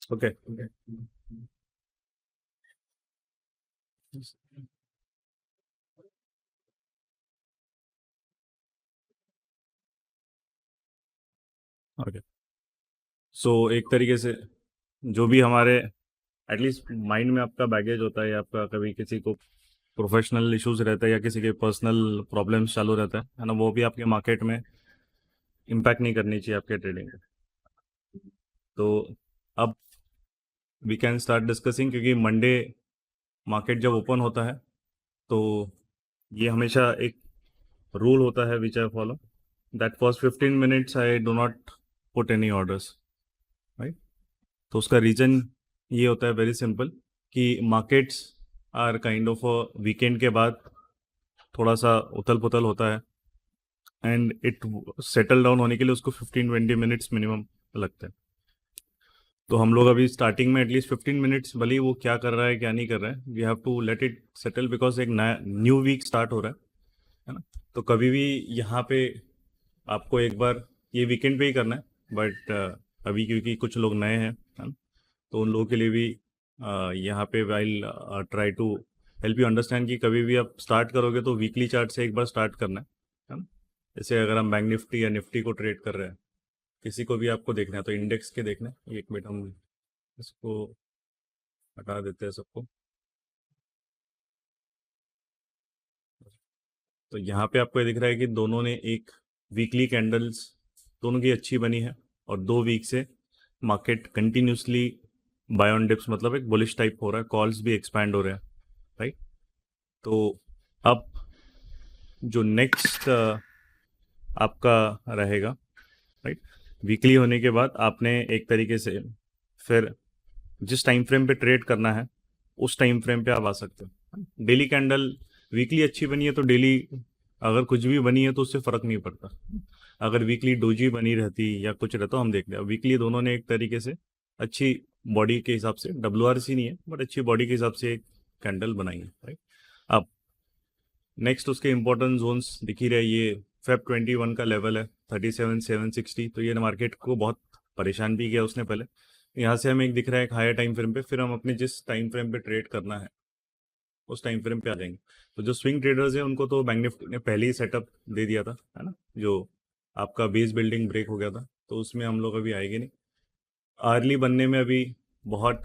Okay. Okay. सो एक तरीके से जो भी हमारे एटलीस्ट माइंड में आपका बैगेज होता है, या आपका कभी किसी को प्रोफेशनल इश्यूज रहता है या किसी के पर्सनल प्रॉब्लम्स चालू रहता है ना, वो भी आपके मार्केट में इम्पैक्ट नहीं करनी चाहिए आपके ट्रेडिंग में। तो अब वी कैन स्टार्ट डिस्कसिंग, क्योंकि मंडे मार्केट जब ओपन होता है तो ये हमेशा एक रूल होता है which I follow, that first 15 minutes I do not put any orders, right. तो उसका रीज़न ये होता है वेरी सिंपल, कि markets are kind of weekend के बाद थोड़ा सा उथल पुथल होता है, एंड इट सेटल डाउन होने के लिए उसको 15-20 मिनट्स मिनिमम लगते हैं। तो हम लोग अभी स्टार्टिंग में एटलीस्ट 15 मिनट्स, भले ही वो क्या कर रहा है क्या नहीं कर रहा है, we have to let it settle, because एक नया न्यू वीक स्टार्ट हो रहा है ना। तो कभी भी यहाँ पे आपको एक बार ये वीकेंड पे ही करना है, बट अभी क्योंकि कुछ लोग नए हैं, है ना, तो उन लोगों के लिए भी यहाँ पे while try to help you understand कि कभी भी आप स्टार्ट करोगे तो वीकली चार्ट से एक बार स्टार्ट करना है ना। जैसे अगर हम बैंक निफ्टी या निफ्टी को ट्रेड कर रहे हैं, किसी को भी आपको देखना है तो इंडेक्स के देखना है। एक मिनट, हम इसको हटा देते हैं सबको। तो यहाँ पे आपको ये दिख रहा है कि दोनों ने एक वीकली कैंडल्स दोनों की अच्छी बनी है, और 2 वीक से market continuously buy on dips, मतलब एक बुलिश टाइप हो रहा है, कॉल्स भी एक्सपैंड हो रहे हैं, राइट। तो अब जो नेक्स्ट आपका रहेगा, राइट, वीकली होने के बाद आपने एक तरीके से फिर जिस टाइम फ्रेम पे ट्रेड करना है उस टाइम फ्रेम पे आप आ सकते हो। डेली कैंडल वीकली अच्छी बनी है तो डेली अगर कुछ भी बनी है तो उससे फ़र्क नहीं पड़ता। अगर वीकली डोजी बनी रहती या कुछ रहता, हम देखते हैं वीकली दोनों ने एक तरीके से अच्छी बॉडी के हिसाब से, WRC नहीं है बट अच्छी बॉडी के हिसाब से एक कैंडल बनाई है, राइट। अब नेक्स्ट उसके इंपॉर्टेंट जोन्स दिख ही रहे, ये Feb 21 का लेवल है 37,760, तो ये मार्केट को बहुत परेशान भी किया उसने पहले। यहाँ से हमें एक दिख रहा है एक हायर टाइम फ्रेम पे, फिर हम अपने जिस टाइम फ्रेम पे ट्रेड करना है उस टाइम फ्रेम पे आ जाएंगे। तो जो स्विंग ट्रेडर्स हैं उनको तो बैंक निफ्टी ने पहले ही सेटअप दे दिया था, है ना, जो आपका बेस बिल्डिंग ब्रेक हो गया था, तो उसमें हम लोग अभी आएंगे नहीं। अर्ली बनने में अभी बहुत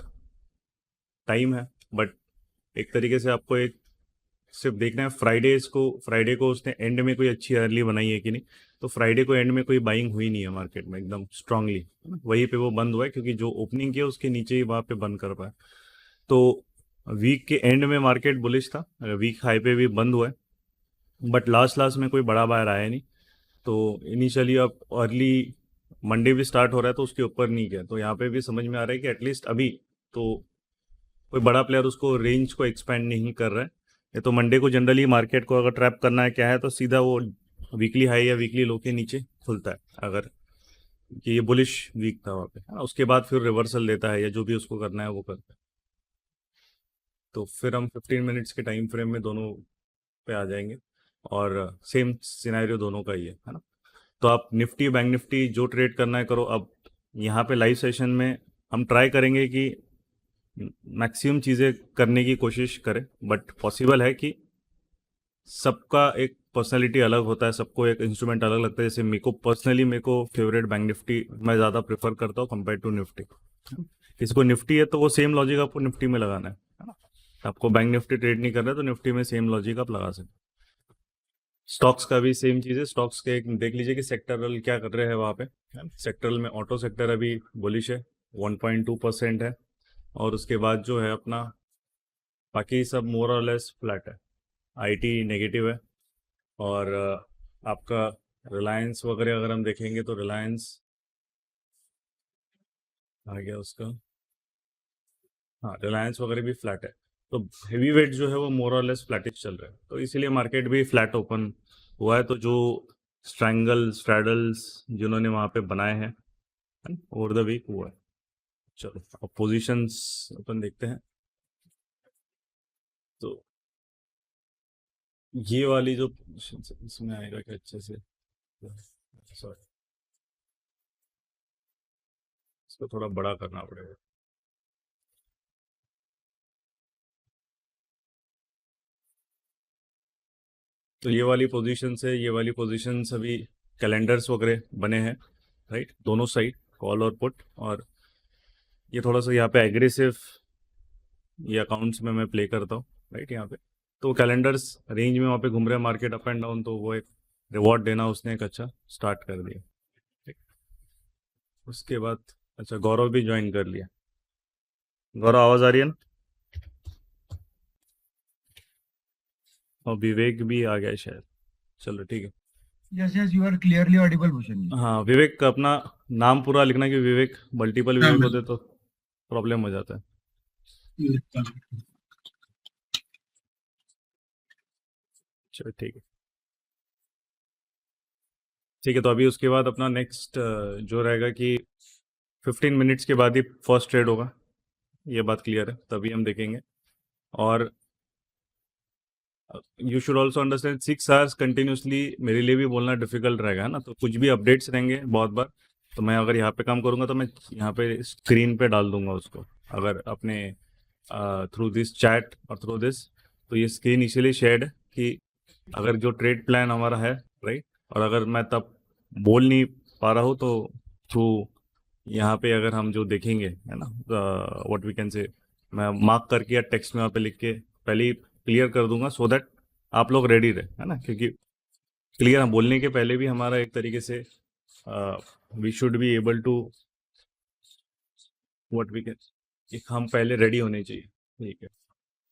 टाइम है, बट एक तरीके से आपको एक सिर्फ देखना है फ्राइडे को उसने एंड में कोई अच्छी अर्ली बनाई है कि नहीं। तो फ्राइडे को एंड में कोई बाइंग हुई नहीं है मार्केट में एकदम स्ट्रांगली, वहीं पे वो बंद हुआ है, क्योंकि जो ओपनिंग किया उसके नीचे ही वहाँ पे बंद कर पाया। तो वीक के एंड में मार्केट बुलिश था, वीक हाई पे भी बंद हुआ है, बट लास्ट लास्ट में कोई बड़ा बायर आया नहीं। तो इनिशियली अब अर्ली मंडे भी स्टार्ट हो रहा है तो उसके ऊपर नहीं गया, तो यहाँ पे भी समझ में आ रहा है कि एटलीस्ट अभी तो कोई बड़ा प्लेयर उसको रेंज को एक्सपेंड नहीं कर रहा है। ये तो मंडे को जनरली मार्केट को अगर ट्रैप करना है क्या है, तो सीधा वो वीकली हाई या वीकली लो के नीचे खुलता है, अगर कि ये बुलिश वीक था वहाँ पे, है ना, उसके बाद फिर रिवर्सल देता है या जो भी उसको करना है वो करता है। तो फिर हम 15 मिनट्स के टाइम फ्रेम में दोनों पे आ जाएंगे, और सेम सिनेरियो दोनों का ही है ना। तो आप निफ्टी बैंक निफ्टी जो ट्रेड करना है करो। अब यहाँ पे लाइव सेशन में हम ट्राई करेंगे कि मैक्सिमम चीज़ें करने की कोशिश करें, बट पॉसिबल है कि सबका एक पर्सनैलिटी अलग होता है, सबको एक इंस्ट्रूमेंट अलग लगता है। जैसे मेरे को फेवरेट बैंक निफ्टी मैं ज़्यादा प्रेफर करता हूँ कंपेयर टू निफ्टी। किसी को निफ्टी है तो वो सेम लॉजिक आपको निफ्टी में लगाना है ना। आपको बैंक निफ्टी ट्रेड नहीं करना है तो निफ्टी में सेम लॉजिक आप लगा सकते हैं। स्टॉक्स का भी सेम चीज़ है। स्टॉक्स के एक देख लीजिए कि सेक्टरल क्या कर रहे हैं वहाँ पे। सेक्टरल में ऑटो सेक्टर अभी बुलिश है, 1.2% है, और उसके बाद जो है अपना बाकी सब मोर और लेस फ्लैट है। आईटी नेगेटिव है, और आपका रिलायंस वगैरह अगर हम देखेंगे तो रिलायंस आ गया उसका, हाँ रिलायंस वगैरह भी फ्लैट है। तो हेवी वेट जो है वो मोर और लेस फ्लैटिश चल रहा है, तो इसीलिए मार्केट भी फ्लैट ओपन हुआ है। तो जो स्ट्रैडल्स जिन्होंने वहाँ पे बनाए हैं ओवर द वीक हुआ है। चलो अब पोजीशंस अपन देखते हैं। तो ये वाली जो positions है, इसमें आएगा कि अच्छे से, सॉरी, इसको थोड़ा बड़ा करना पड़ेगा। तो ये वाली पोजीशन से ये वाली पोजीशन अभी कैलेंडर्स वगैरह बने हैं, राइट, दोनों साइड कॉल और पुट। और ये थोड़ा सा यहाँ पे एग्रेसिव ये अकाउंट्स में मैं प्ले करता हूँ, राइट, यहाँ पे तो कैलेंडर्स रेंज में वहाँ पे घूम रहे हैं मार्केट अप एंड डाउन, तो वो एक रिवॉर्ड देना उसने एक अच्छा स्टार्ट कर दिया, ठीक। उसके बाद अच्छा गौरव भी ज्वाइन कर लिया। गौरव आवाज़ आ रही है ना? और विवेक भी आ गया शायद, चलो ठीक है। Yes, yes, you are clearly audible, Bhushan ji. हाँ विवेक का अपना नाम पूरा लिखना कि विवेक मल्टीपल विवेक होते तो प्रॉब्लम हो जाता है। चलो ठीक है, ठीक है। तो अभी उसके बाद अपना नेक्स्ट जो रहेगा कि 15 मिनट्स के बाद ही फर्स्ट ट्रेड होगा, ये बात क्लियर है, तभी हम देखेंगे। और you should also understand 6 hours continuously मेरे लिए भी बोलना डिफिकल्ट रहेगा, है ना। तो कुछ भी अपडेट्स रहेंगे बहुत बार, तो मैं अगर यहाँ पे काम करूँगा तो मैं यहाँ पे स्क्रीन पे डाल दूंगा उसको, अगर अपने थ्रू दिस चैट और थ्रू दिस। तो ये स्क्रीन इसीलिए शेयर्ड है कि अगर जो ट्रेड प्लान हमारा है, राइट, और अगर मैं तब बोल नहीं पा रहा हूँ तो थ्रू यहाँ पे अगर हम जो देखेंगे, है ना, व्हाट वी कैन से, मैं मार्क करके या टेक्स्ट में वहाँ पे लिख के पहले ही क्लियर कर दूंगा, सो दैट आप लोग रेडी रहे, है ना। क्योंकि क्लियर हम बोलने के पहले भी हमारा एक तरीके से we should be able to what we can, हम पहले रेडी होने चाहिए, ठीक है।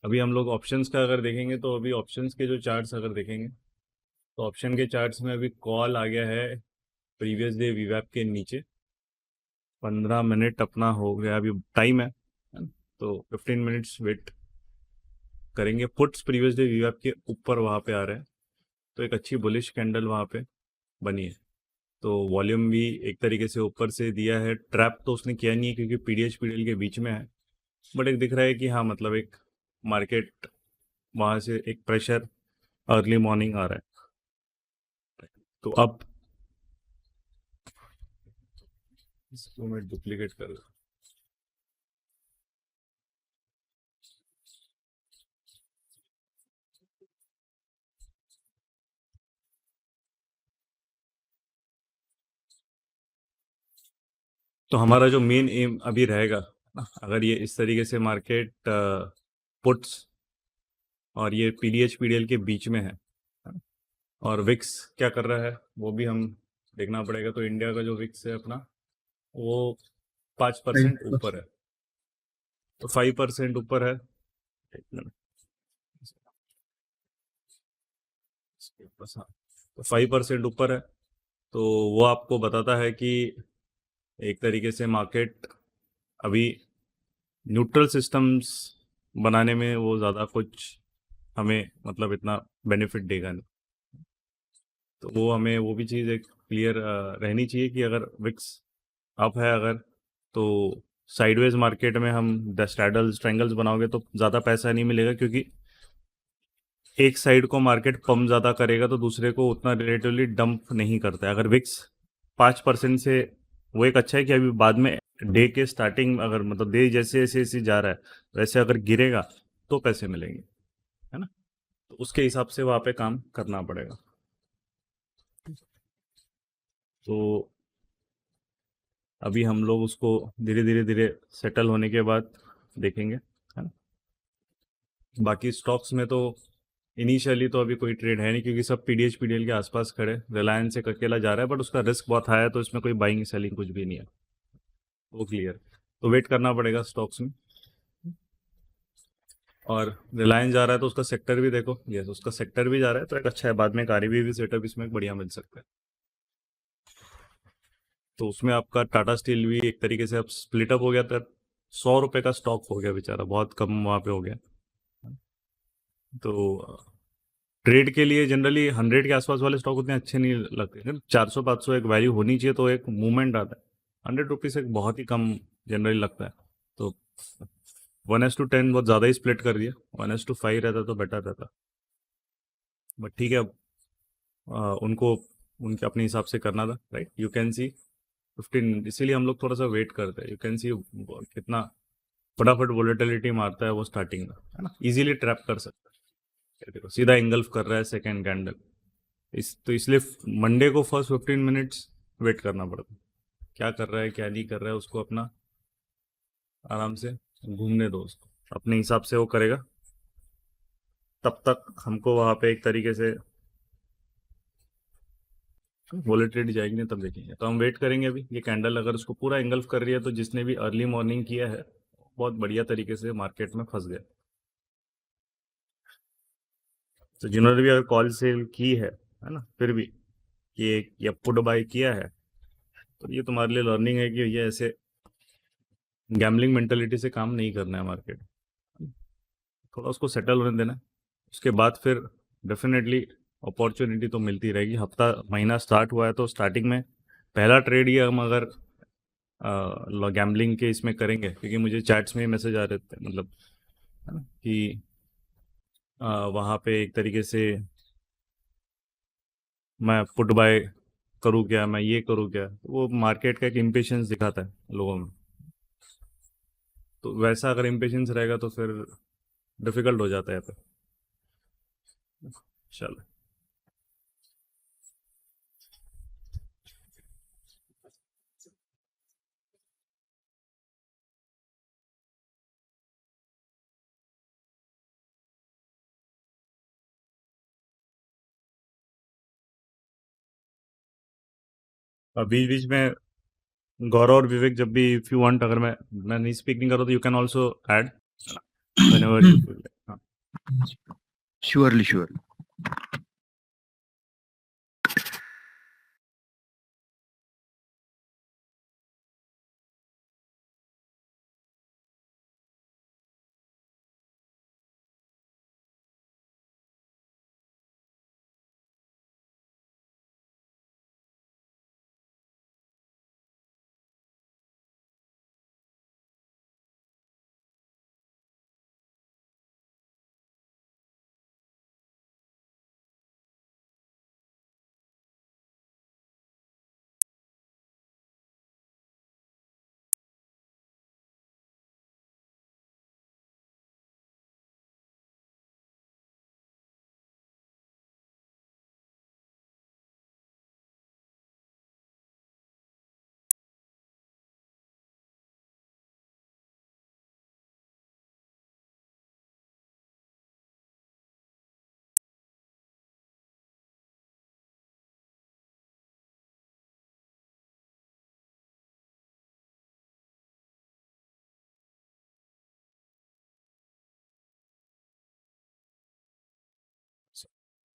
अभी हम लोग ऑप्शंस का अगर देखेंगे तो अभी ऑप्शंस के जो चार्ट्स अगर देखेंगे तो ऑप्शन के चार्ट्स में अभी कॉल आ गया है प्रीवियस डे वीवैप के नीचे, 15 मिनट अपना हो गया अभी टाइम है ना? तो 15 मिनट्स वेट करेंगे। पुट्स प्रीवियस डे वीवैप के ऊपर वहाँ पे आ रहे हैं, तो एक अच्छी बुलिश कैंडल वहाँ पे बनी है। तो वॉल्यूम भी एक तरीके से ऊपर से दिया है, ट्रैप तो उसने किया नहीं है क्योंकि पीडीएच पीडीएल के बीच में है, बट एक दिख रहा है कि हाँ मतलब एक मार्केट वहाँ से एक प्रेशर अर्ली मॉर्निंग आ रहा है। तो अब इसको मैं डुप्लीकेट कर रहा हूँ। तो हमारा जो मेन एम अभी रहेगा ना, अगर ये इस तरीके से मार्केट पुट्स और ये पीडीएच पीडीएल के बीच में है, और विक्स क्या कर रहा है वो भी हम देखना पड़ेगा। तो इंडिया का जो विक्स है अपना वो 5% ऊपर है, तो 5% ऊपर है, एक मिनट, बस हाँ, तो 5% ऊपर है। तो वो आपको बताता है कि एक तरीके से मार्केट अभी न्यूट्रल सिस्टम्स बनाने में वो ज़्यादा कुछ हमें मतलब इतना बेनिफिट देगा नहीं। तो वो हमें वो भी चीज़ एक क्लियर रहनी चाहिए कि अगर विक्स अप है अगर, तो साइडवेज मार्केट में हम स्ट्रैडल्स ट्रायंगल्स बनाओगे तो ज़्यादा पैसा नहीं मिलेगा, क्योंकि एक साइड को मार्केट पम्प ज़्यादा करेगा तो दूसरे को उतना रिलेटिवली डंप नहीं करता है। अगर विक्स 5% से, वो एक अच्छा है कि अभी बाद में डे के स्टार्टिंग अगर मतलब डे जैसे जैसे जैसे जा रहा है वैसे अगर गिरेगा तो पैसे मिलेंगे, है ना। तो उसके हिसाब से वहाँ पे काम करना पड़ेगा। तो अभी हम लोग उसको धीरे धीरे धीरे सेटल होने के बाद देखेंगे, है ना। बाकी स्टॉक्स में तो इनिशियली तो अभी कोई ट्रेड है नहीं, क्योंकि सब पीडीएच पीडीएल के आसपास खड़े। रिलायंस एक अकेला जा रहा है, बट उसका रिस्क बहुत हाई है, तो इसमें कोई बाइंग सेलिंग कुछ भी नहीं है, वो क्लियर। तो वेट करना पड़ेगा स्टॉक्स में। और रिलायंस जा रहा है तो उसका सेक्टर भी देखो, यस उसका सेक्टर भी जा रहा है, तो एक अच्छा है, बाद में कार्य भी सेटअप इसमें बढ़िया मिल सकता है। तो उसमें आपका टाटा स्टील भी एक तरीके से अब स्प्लिट अप हो गया था, 100 रुपये का स्टॉक हो गया बेचारा, बहुत कम वहाँ पे हो गया। तो ट्रेड के लिए जनरली 100 के आसपास वाले स्टॉक उतने अच्छे नहीं लगते, 400-500 एक वैल्यू होनी चाहिए तो एक मूवमेंट आता है। 100 रुपीज़ एक बहुत ही कम जनरली लगता है। तो 1:10 बहुत ज़्यादा ही स्प्लिट कर दिया, 1:5 रहता तो बेटर रहता, बट ठीक है। अब उनको उनके अपने हिसाब से करना था, राइट। यू कैन सी 15, इसीलिए हम लोग थोड़ा सा वेट करते हैं। यू कैन सी कितना फटाफट वोलेटिलिटी मारता है वो स्टार्टिंग में, है ना, इजीली ट्रैप कर सकता है। देखो सीधा इंगल्फ कर रहा है सेकेंड कैंडल। इसलिए मंडे को फर्स्ट 15 मिनट्स वेट करना पड़ता है। क्या कर रहा है क्या नहीं कर रहा है उसको अपना आराम से घूमने दो, उसको अपने हिसाब से वो करेगा। तब तक हमको वहाँ पे एक तरीके से वॉलेटिलिटी जाएगी नहीं, तब देखेंगे। तो हम वेट करेंगे अभी। ये कैंडल अगर उसको पूरा एंगल्फ कर रही है तो जिसने भी अर्ली मॉर्निंग किया है बहुत बढ़िया तरीके से मार्केट में फंस गया। तो जिन्होंने भी अगर कॉल सेल की है ना, फिर भी ये पुट बाय किया है, तो ये तुम्हारे लिए लर्निंग है कि ये ऐसे गैम्बलिंग मेंटेलिटी से काम नहीं करना है मार्केट। थोड़ा उसको सेटल होने देना है, उसके बाद फिर डेफिनेटली अपॉर्चुनिटी तो मिलती रहेगी। हफ्ता महीना स्टार्ट हुआ है तो स्टार्टिंग में पहला ट्रेड ये हम अगर गैम्बलिंग के इसमें करेंगे, क्योंकि मुझे चैट्स में ही मैसेज आ रहे थे, मतलब है ना कि वहाँ पे एक तरीके से मैं पुट बाय करूँ क्या, मैं ये करूँ क्या, वो मार्केट का एक इम्पेशंस दिखाता है लोगों में। तो वैसा अगर इम्पेशंस रहेगा तो फिर डिफिकल्ट हो जाता है यहाँ पे। चलो बीच बीच में गौरव और विवेक जब भी इफ यू वांट, अगर मैं नहीं स्पीक नहीं कर रहा तो you can also add whenever you feel. हाँ Surely, surely.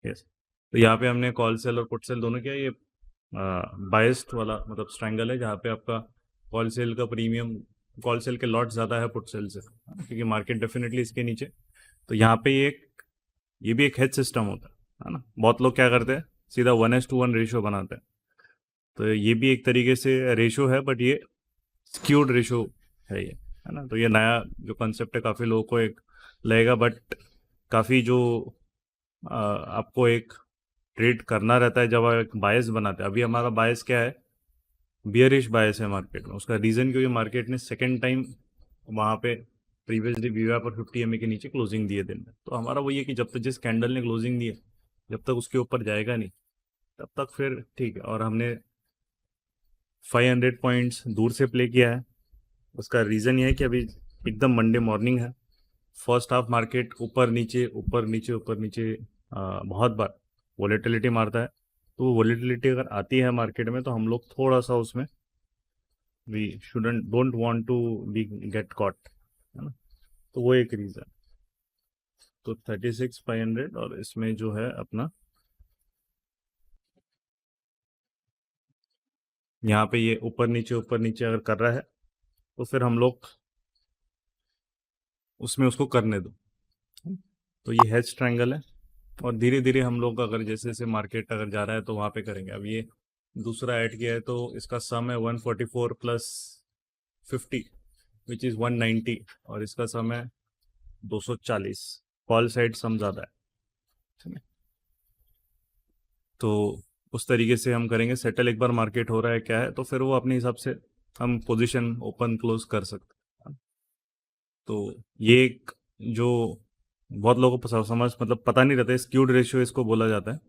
यस। तो यहाँ पे हमने कॉल सेल और पुट सेल दोनों किया। ये बायस्ड वाला मतलब स्ट्रैंगल है, जहाँ पे आपका कॉल सेल का प्रीमियम, कॉल सेल के लॉट ज़्यादा है पुट सेल से, क्योंकि मार्केट डेफिनेटली इसके नीचे। तो यहाँ पे ये भी एक हेज सिस्टम होता है ना। बहुत लोग क्या करते हैं, सीधा 1:1 रेशो बनाते हैं। तो ये भी एक तरीके से रेशो है, बट ये स्क्यूड रेशो है ये, है ना। तो ये नया जो कंसेप्ट है काफ़ी लोगों को एक लगेगा, बट काफ़ी जो आपको एक ट्रेड करना रहता है जब आप एक बायस बनाते हैं। अभी हमारा बायस क्या है, बियरिश बायस है मार्केट में। उसका रीज़न क्योंकि मार्केट ने सेकेंड टाइम वहाँ पे प्रीवियसली वीवा पर 50 MA के नीचे क्लोजिंग दिए दिन में। तो हमारा वही है कि जब तक जिस कैंडल ने क्लोजिंग दी है, जब तक उसके ऊपर जाएगा नहीं तब तक फिर ठीक है। और हमने 500 पॉइंट्स दूर से प्ले किया है। उसका रीज़न ये है कि अभी एकदम मंडे मॉर्निंग है, फर्स्ट हाफ मार्केट ऊपर नीचे ऊपर नीचे ऊपर नीचे बहुत बार वॉलेटिलिटी मारता है। तो वो वॉलेटिलिटी अगर आती है मार्केट में तो हम लोग थोड़ा सा उसमें we shouldn't don't want to be get caught, है ना। तो वो एक रीज़न। तो 36,500 और इसमें जो है अपना यहाँ पे ये ऊपर नीचे अगर कर रहा है तो फिर हम लोग उसमें उसको करने दो। तो ये हेज ट्रायंगल है, और धीरे धीरे हम लोग अगर जैसे जैसे मार्केट अगर जा रहा है तो वहाँ पे करेंगे। अब ये दूसरा ऐड किया है तो इसका सम है 144 प्लस 50 विच इज़ 190, और इसका सम है 240। कॉल साइड सम ज़्यादा है, ठीक है। तो उस तरीके से हम करेंगे। सेटल एक बार मार्केट हो रहा है क्या है तो फिर वो अपने हिसाब से हम पोजीशन ओपन क्लोज कर सकते हैं। तो ये एक जो बहुत लोगों को समझ मतलब पता नहीं रहता है, स्क्यूड रेशियो इसको बोला जाता है।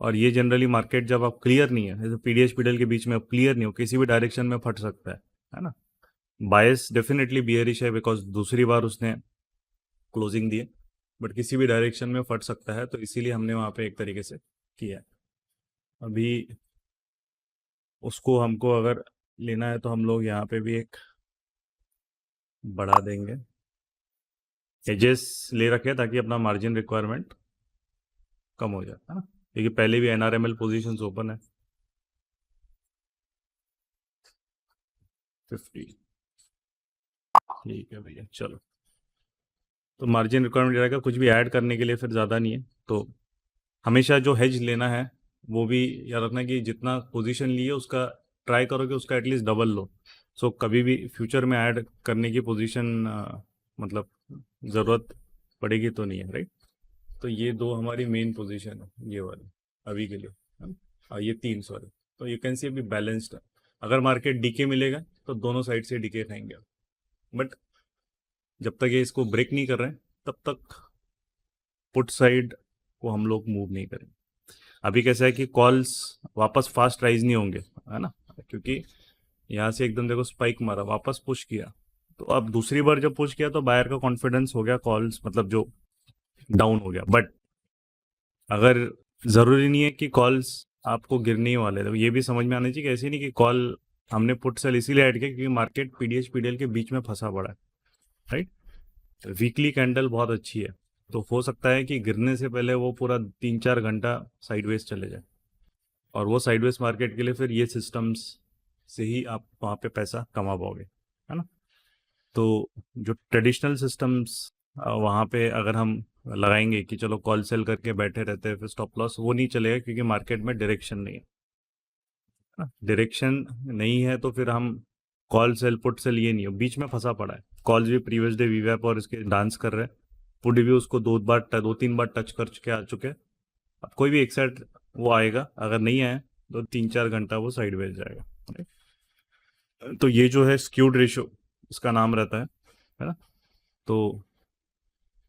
और ये जनरली मार्केट जब आप क्लियर नहीं है, जैसे पीडीएच पीडीएल के बीच में आप क्लियर नहीं हो, किसी भी डायरेक्शन में फट सकता है ना। बायस डेफिनेटली बियरिश है बिकॉज दूसरी बार उसने क्लोजिंग दी है, बट किसी भी डायरेक्शन में फट सकता है, तो इसीलिए हमने वहाँ पे एक तरीके से किया है। अभी उसको हमको अगर लेना है तो हम लोग यहाँ पे भी एक बढ़ा देंगे, एजेस ले रखे ताकि अपना मार्जिन रिक्वायरमेंट कम हो जाए, है ना, क्योंकि पहले भी एनआरएमएल पोजीशंस ओपन है 50। ठीक है भैया, चलो। तो मार्जिन रिक्वायरमेंट रहेगा, कुछ भी ऐड करने के लिए फिर ज़्यादा नहीं है। तो हमेशा जो हेज लेना है वो भी याद रखना कि जितना पोजीशन लिए उसका ट्राई करो कि उसका एटलीस्ट डबल लो। सो कभी भी फ्यूचर में ऐड करने की पोजीशन मतलब ज़रूरत पड़ेगी तो नहीं है, राइट। तो ये दो हमारी मेन पोजीशन है, ये वाली अभी के लिए, है ना। ये तीन, सॉरी। तो यू कैन सी अभी बैलेंस्ड है। अगर मार्केट डीके मिलेगा तो दोनों साइड से डीके खाएंगे, बट जब तक ये इसको ब्रेक नहीं कर रहे हैं तब तक पुट साइड को हम लोग मूव नहीं करेंगे। अभी कैसा है कि कॉल्स वापस फास्ट राइज नहीं होंगे, है ना, क्योंकि यहाँ से एकदम देखो स्पाइक मारा, वापस पुश किया, तो अब दूसरी बार जब पुश किया तो बायर का कॉन्फिडेंस हो गया, कॉल्स मतलब जो डाउन हो गया। बट अगर ज़रूरी नहीं है कि कॉल्स आपको गिरने ही वाले, तो ये भी समझ में आना चाहिए कि ऐसे नहीं कि कॉल हमने पुट सेल इसीलिए ऐड किया क्योंकि मार्केट पीडीएच पीडीएल के बीच में फंसा पड़ा है, राइट। वीकली कैंडल बहुत अच्छी है, तो हो सकता है कि गिरने से पहले वो पूरा 3-4 घंटा साइडवेज चले जाए, और वो साइडवेज मार्केट के लिए फिर ये सिस्टम्स से ही आप वहाँ पे पैसा कमा पाओगे, है ना। तो जो ट्रेडिशनल सिस्टम्स वहाँ पे अगर हम लगाएंगे कि चलो कॉल सेल करके बैठे रहते हैं फिर स्टॉप लॉस, वो नहीं चलेगा क्योंकि मार्केट में डायरेक्शन नहीं है ना। डायरेक्शन नहीं है तो फिर हम कॉल सेल पुट सेल ये नहीं हो, बीच में फंसा पड़ा है। कॉल्स भी प्रीवियस डे वीवैप और इसके डांस कर रहे हैं, पुट भी उसको 2-3 बार टच कर चुके आ चुके हैं। अब कोई भी एक साइड वो आएगा, अगर नहीं आया तो 3-4 घंटा वो साइडवेज जाएगा, right? तो ये जो है स्क्यूड रेशो इसका नाम रहता है ना। तो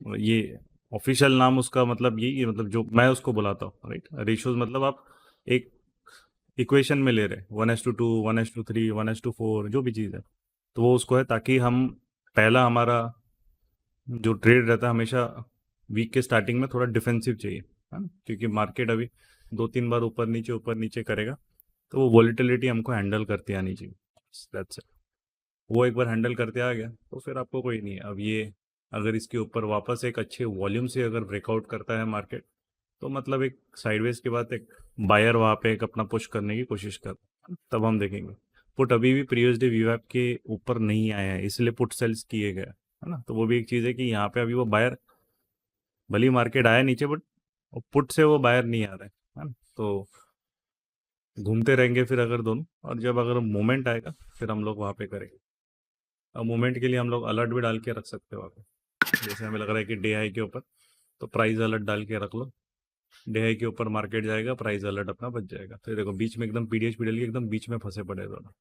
ये ऑफिशियल नाम उसका मतलब यही है, मतलब जो मैं उसको बुलाता हूँ, राइट। रेशियोज मतलब आप एक इक्वेशन में ले रहे 1:2, 1:3, 1:4, जो भी चीज़ है, तो वो उसको है ताकि हम पहला हमारा जो ट्रेड रहता है हमेशा वीक के स्टार्टिंग में थोड़ा डिफेंसिव चाहिए, है ना, क्योंकि मार्केट अभी 2-3 बार ऊपर नीचे करेगा, तो वो वॉलीटिलिटी हमको हैंडल करते आनी चाहिए, दैट्स इट। वो एक बार हैंडल करते आ गया तो फिर आपको कोई नहीं है। अब ये अगर इसके ऊपर वापस एक अच्छे वॉल्यूम से अगर ब्रेकआउट करता है मार्केट, तो मतलब एक साइडवेज के बाद एक बायर वहाँ पे एक अपना पुश करने की कोशिश कर, तब हम देखेंगे। पुट अभी भी प्रीवियस डे वीवैप के ऊपर नहीं आया है, इसलिए पुट सेल्स किए गए, है ना। तो वो भी एक चीज़ है कि यहाँ पे अभी वो बायर, भली मार्केट आया नीचे, बट पुट से वो बायर नहीं आ रहे है ना। तो घूमते रहेंगे फिर अगर दोनों, और जब अगर मोमेंट आएगा फिर हम लोग वहाँ पे करेंगे। अब मोमेंट के लिए हम लोग अलर्ट भी डाल के रख सकते हो वहाँ पे, जैसे हमें लग रहा है कि डे हाई के ऊपर, तो प्राइस अलर्ट डाल के रख लो। डे हाई के ऊपर मार्केट जाएगा, प्राइस अलर्ट अपना बच जाएगा। तो देखो बीच में एकदम पीडीएच पीडीएल के एकदम बीच में फंसे पड़े दोनों।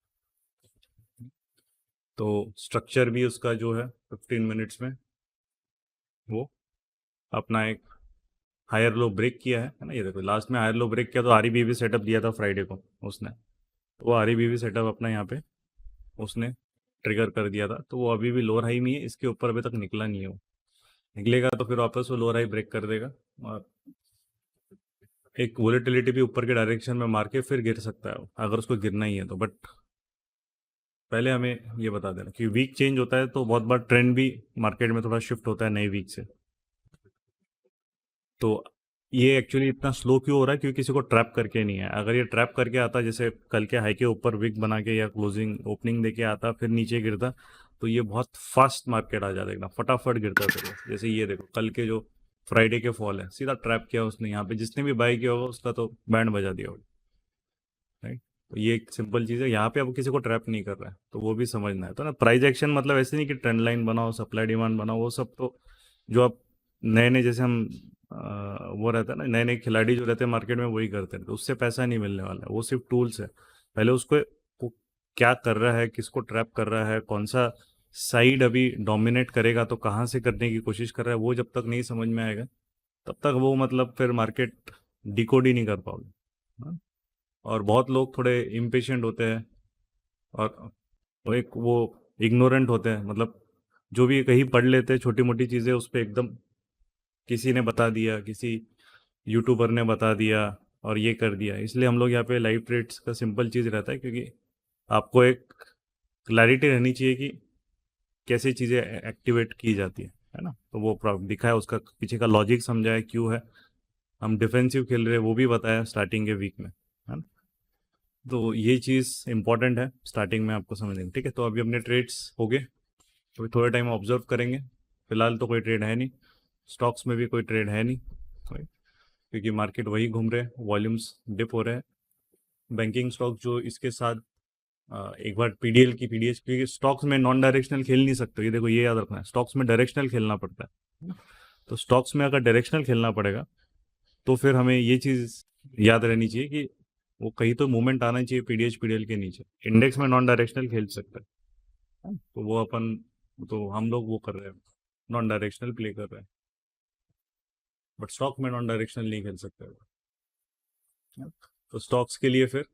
तो स्ट्रक्चर भी उसका जो है 15 मिनट्स में वो अपना एक हायर लो ब्रेक किया है ना। ये देखो लास्ट में हायर लो ब्रेक किया, तो आरईबीवी सेटअप दिया था फ्राइडे को उसने, तो वो आरईबीवी सेटअप अपना यहाँ पे उसने ट्रिगर कर दिया था। तो वो अभी भी लोअर हाई में है, इसके ऊपर अभी तक निकला नहीं है। वो निकलेगा तो फिर वापस वो लोअर हाई ब्रेक कर देगा, और एक वोलेटिलिटी भी ऊपर के डायरेक्शन में मार के फिर गिर सकता है वो, अगर उसको गिरना ही है तो। बट पहले हमें ये बता देना कि वीक चेंज होता है तो बहुत बार ट्रेंड भी मार्केट में थोड़ा शिफ्ट होता है नए वीक से। तो ये एक्चुअली इतना स्लो क्यों हो रहा है, क्योंकि किसी को ट्रैप करके नहीं है। अगर ये ट्रैप करके आता, जैसे कल के हाई के ऊपर विक बना के या क्लोजिंग ओपनिंग देके आता फिर नीचे गिरता, तो ये बहुत फास्ट मार्केट आ जाता, एकदम फटाफट गिरता फिर। जैसे ये देखो कल के जो फ्राइडे के फॉल है, सीधा ट्रैप किया उसने यहाँ पे, जिसने भी बाय किया होगा उसका तो बैंड बजा दिया होगा, राइट। तो ये एक सिंपल चीज़ है, यहाँ पे अब किसी को ट्रैप नहीं कर रहा है, तो वो भी समझना है। तो ना प्राइस एक्शन मतलब ऐसे नहीं कि ट्रेंड लाइन बनाओ, सप्लाई डिमांड बनाओ, वो सब तो जो आप नए नए जैसे हम वो रहता है ना, नए नए खिलाड़ी जो रहते हैं मार्केट में वही करते हैं, तो उससे पैसा नहीं मिलने वाला है। वो सिर्फ टूल्स है, पहले उसको वो क्या कर रहा है, किसको ट्रैप कर रहा है, कौन सा साइड अभी डोमिनेट करेगा तो कहाँ से करने की कोशिश कर रहा है वो जब तक नहीं समझ में आएगा तब तक वो मतलब फिर मार्केट डिकोड ही नहीं कर पाओगे। हाँ? और बहुत लोग थोड़े इम्पेशेंट होते हैं और वो इग्नोरेंट होते हैं, मतलब जो भी कहीं पढ़ लेते हैं छोटी मोटी चीज़ें उस पर एकदम किसी ने बता दिया, किसी यूट्यूबर ने बता दिया और ये कर दिया। इसलिए हम लोग यहाँ पे लाइव ट्रेड्स का सिंपल चीज़ रहता है, क्योंकि आपको एक क्लैरिटी रहनी चाहिए कि कैसे चीज़ें एक्टिवेट की जाती है ना। तो वो दिखा है, उसका पीछे का लॉजिक समझा है क्यों है हम डिफेंसिव खेल रहे हैं, वो भी बताया स्टार्टिंग के वीक में, है ना। तो ये चीज़ इंपॉर्टेंट है स्टार्टिंग में आपको समझनी, ठीक है। तो अभी अपने ट्रेड्स हो गए, तो अभी थोड़े टाइम ऑब्जर्व करेंगे। फिलहाल तो कोई ट्रेड है नहीं, स्टॉक्स में भी कोई ट्रेड है नहीं, क्योंकि मार्केट वही घूम रहे हैं, वॉल्यूम्स डिप हो रहे हैं। बैंकिंग स्टॉक जो इसके साथ एक बार पीडीएल की पीडीएस, क्योंकि स्टॉक्स में नॉन डायरेक्शनल खेल नहीं सकते, ये देखो ये याद रखना है, स्टॉक्स में डायरेक्शनल खेलना पड़ता है। तो स्टॉक्स में अगर डायरेक्शनल खेलना पड़ेगा तो फिर हमें ये चीज़ याद रहनी चाहिए कि वो कहीं तो मूवमेंट आना चाहिए पीडीएच पीडीएल के नीचे। इंडेक्स में नॉन डायरेक्शनल खेल सकता है, तो वो अपन, तो हम लोग वो कर रहे हैं, नॉन डायरेक्शनल प्ले कर रहे हैं, बट स्टॉक में नॉन डायरेक्शनल नहीं खेल सकते। तो स्टॉक्स के लिए फिर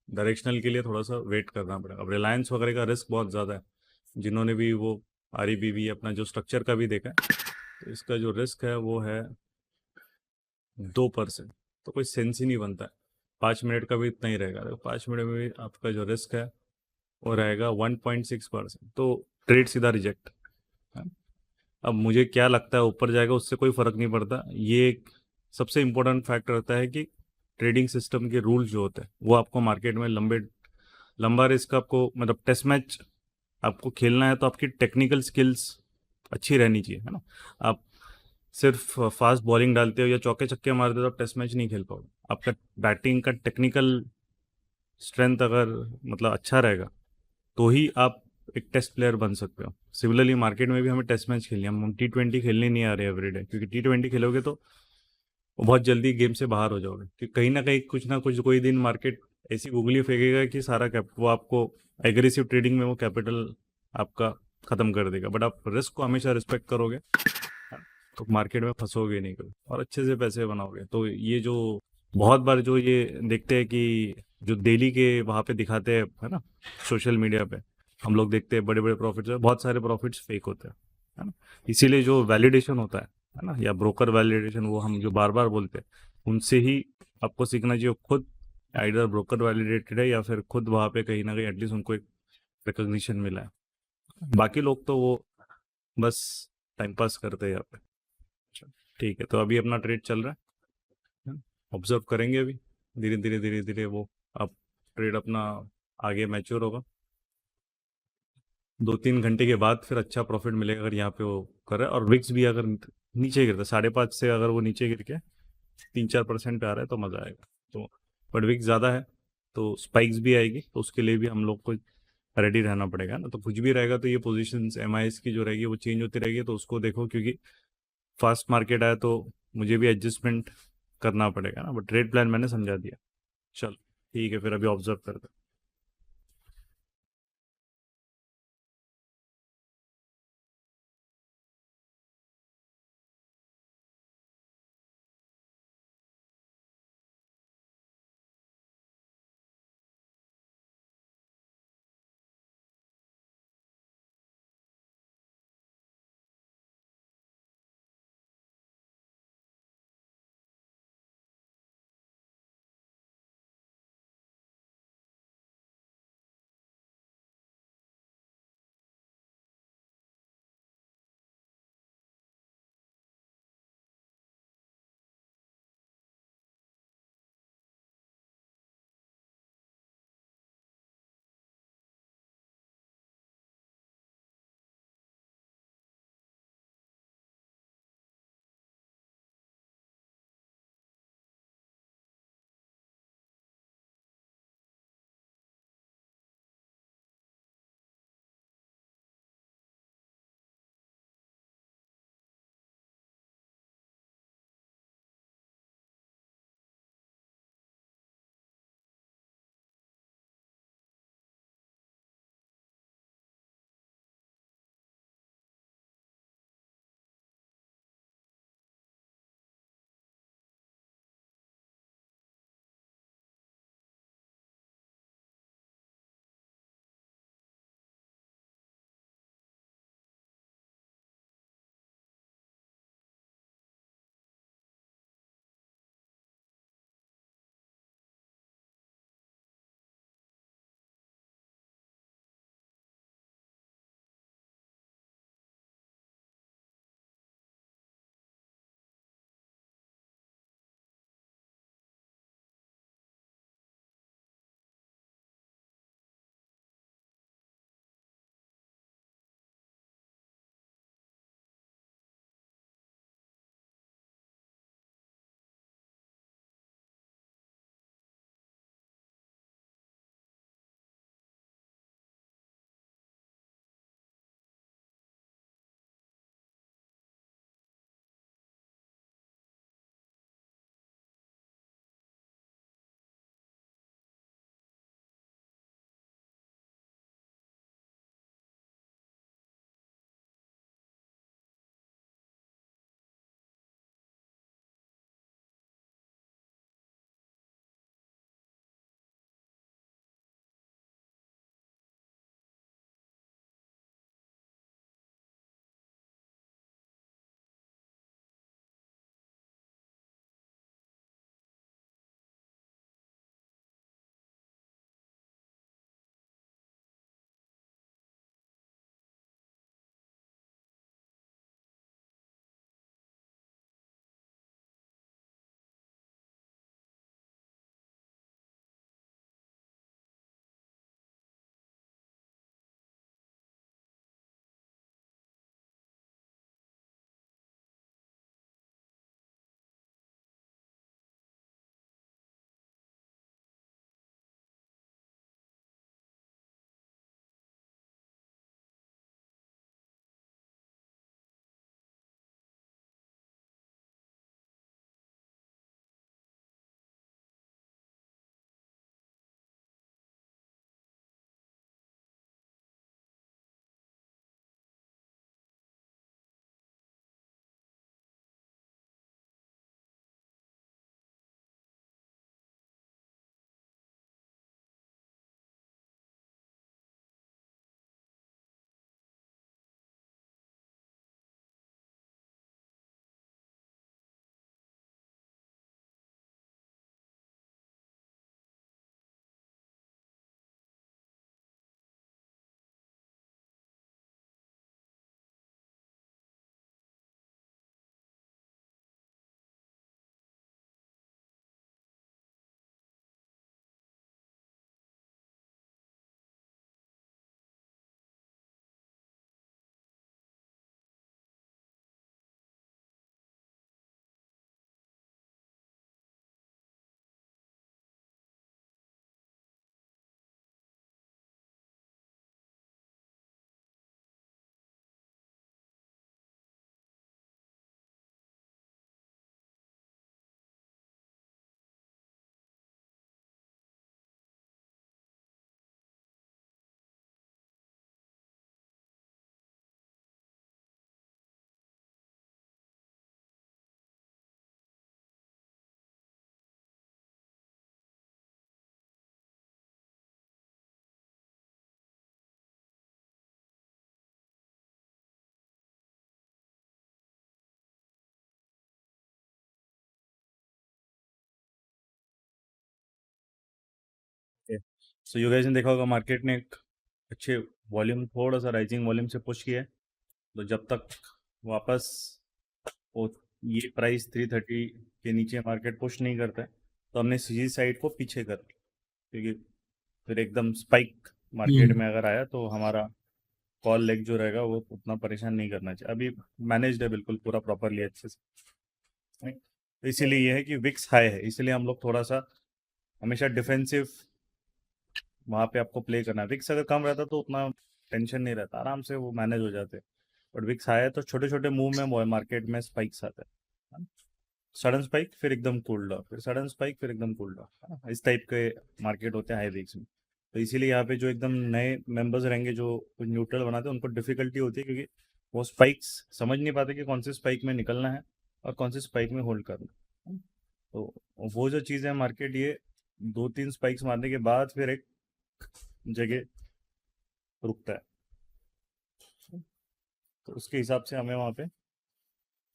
डायरेक्शनल के लिए थोड़ा सा वेट करना पड़ेगा। अब रिलायंस वगैरह का रिस्क बहुत ज़्यादा है, जिन्होंने भी वो आरईबीवी अपना जो स्ट्रक्चर का भी देखा है, तो इसका जो रिस्क है वो है 2%। तो कोई सेंस ही नहीं बनता है, 5 मिनट का भी इतना ही रहेगा। तो 5 मिनट में भी आपका जो रिस्क है वो रहेगा 1.6%, तो ट्रेड सीधा रिजेक्ट है। अब मुझे क्या लगता है ऊपर जाएगा उससे कोई फ़र्क नहीं पड़ता, ये एक सबसे इम्पोर्टेंट फैक्टर रहता है कि ट्रेडिंग सिस्टम के रूल्स जो होते हैं वो आपको मार्केट में लंबा रिस्क आपको, मतलब टेस्ट मैच आपको खेलना है तो आपकी टेक्निकल स्किल्स अच्छी रहनी चाहिए, है ना। आप सिर्फ फास्ट बॉलिंग डालते हो या चौके छक्के मारते हो तो आप टेस्ट मैच नहीं खेल पाओगे। आपका बैटिंग का टेक्निकल स्ट्रेंथ अगर मतलब अच्छा रहेगा तो ही आप एक टेस्ट प्लेयर बन सकते हो। सिमिलरली मार्केट में भी हमें टेस्ट मैच खेलनी है, हम T20 खेलने नहीं आ रहे एवरीडे, क्योंकि T20 खेलोगे तो बहुत जल्दी गेम से बाहर हो जाओगे, क्योंकि कहीं ना कुछ कोई दिन मार्केट ऐसी उंगली फेंकेगा कि सारा वो आपको एग्रेसिव ट्रेडिंग में वो कैपिटल आपका ख़त्म कर देगा। बट आप रिस्क को हमेशा रिस्पेक्ट करोगे तो मार्केट में फंसोगे नहीं कभी और अच्छे से पैसे बनाओगे। तो ये जो बहुत बार जो ये देखते हैं कि जो डेली के वहाँ पे दिखाते हैं, है ना, सोशल मीडिया पे हम लोग देखते हैं बड़े बड़े प्रॉफिट्स, बहुत सारे प्रॉफिट्स फेक होते हैं, है ना। इसीलिए जो वैलिडेशन होता है ना, या ब्रोकर वैलिडेशन, वो हम जो बार बार बोलते हैं, उनसे ही आपको सीखना चाहिए। खुद आइडर ब्रोकर वैलिडेटेड है या फिर खुद वहाँ पे कहीं ना कहीं एटलीस्ट उनको एक रिकॉग्निशन मिला है। बाकी लोग तो वो बस टाइम पास करते हैं यहाँ पे। अच्छा, ठीक है। तो अभी अपना ट्रेड चल रहा है, ऑब्जर्व करेंगे अभी, धीरे धीरे वो अब ट्रेड अपना आगे मैच्योर होगा। 2-3 घंटे के बाद फिर अच्छा प्रॉफिट मिलेगा अगर यहाँ पे वो कर रहा है। और विक्स भी अगर नीचे गिरता है 5.5 से, अगर वो नीचे गिर के 3-4% पे आ रहा है तो मज़ा आएगा। तो बट विक्स ज़्यादा है तो स्पाइक्स भी आएगी, तो उसके लिए भी हम लोग को रेडी रहना पड़ेगा ना। तो कुछ भी रहेगा तो ये पोजीशंस एमआईएस की जो रहेगी वो चेंज होती रहेगी, तो उसको देखो, क्योंकि फास्ट मार्केट आया तो मुझे भी एडजस्टमेंट करना पड़ेगा ना। बट ट्रेड प्लान मैंने समझा दिया। चल ठीक है, फिर अभी ऑब्जर्व करते हैं। सो यू गाइस ने देखा होगा मार्केट ने एक अच्छे वॉल्यूम, थोड़ा सा राइजिंग वॉल्यूम से पुश किया है। तो जब तक वापस वो ये प्राइस 330 के नीचे मार्केट पुश नहीं करता है तो हमने सीजी साइड को पीछे कर लिया, क्योंकि फिर एकदम स्पाइक मार्केट में अगर आया तो हमारा कॉल लेग जो रहेगा वो उतना परेशान नहीं करना चाहिए। अभी मैनेज्ड है बिल्कुल पूरा प्रॉपरली अच्छे से, right? तो इसीलिए ये है कि विक्स हाई है, इसलिए हम लोग थोड़ा सा हमेशा डिफेंसिव वहाँ पे आपको प्ले करना है। विक्स अगर कम रहता तो उतना टेंशन नहीं रहता, आराम से वो मैनेज हो जाते। बट विक्स हाई है तो छोटे छोटे मूव में मार्केट में स्पाइक्स आते हैं, सडन स्पाइक फिर एकदम कूल डाउन, फिर सडन स्पाइक फिर एकदम कूल डाउन, इस टाइप के मार्केट होते हैं हाई वीक्स में। तो इसीलिए यहाँ पे जो एकदम नए मेंबर्स रहेंगे जो कुछ न्यूट्रल बनाते हैं उनको डिफिकल्टी होती है, क्योंकि वो स्पाइक्स समझ नहीं पाते कि कौन से स्पाइक में निकलना है और कौन से स्पाइक में होल्ड करना है। तो वो जो चीज़ है मार्केट ये 2-3 स्पाइक्स मारने के बाद फिर एक जगह रुकता है, तो उसके हिसाब से हमें वहाँ पे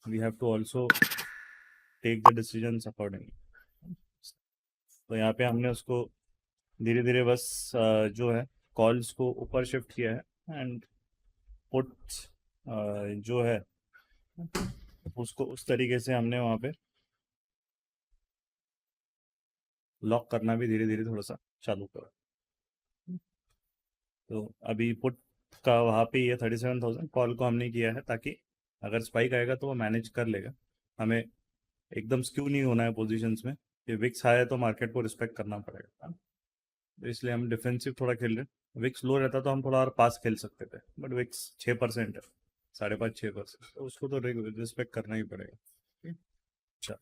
we have to also take the decisions accordingly. तो यहाँ पे हमने उसको धीरे धीरे बस जो है कॉल्स को ऊपर शिफ्ट किया है एंड पुट्स जो है उसको उस तरीके से हमने वहाँ पे लॉक करना भी धीरे धीरे थोड़ा सा चालू करा। तो अभी पुट का वहाँ पे ये 37,000 कॉल को हमने किया है ताकि अगर स्पाइक आएगा तो वो मैनेज कर लेगा, हमें एकदम स्क्यू नहीं होना है पोजीशंस में। ये विक्स हाई है तो मार्केट को रिस्पेक्ट करना पड़ेगा, तो इसलिए हम डिफेंसिव थोड़ा खेल रहे हैं। विक्स लो रहता तो हम थोड़ा और पास खेल सकते थे, बट विक्स 6% है, 5.5-6%, तो उसको तो रिस्पेक्ट करना ही पड़ेगा। अच्छा।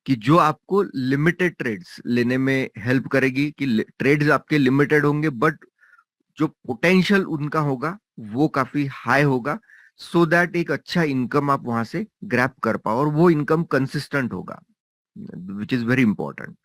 कि जो आपको लिमिटेड ट्रेड्स लेने में हेल्प करेगी, कि ट्रेड्स आपके लिमिटेड होंगे बट जो पोटेंशियल उनका होगा वो काफी हाई होगा, सो दैट एक अच्छा इनकम आप वहां से ग्रैब कर पाओ, और वो इनकम कंसिस्टेंट होगा, which is very important.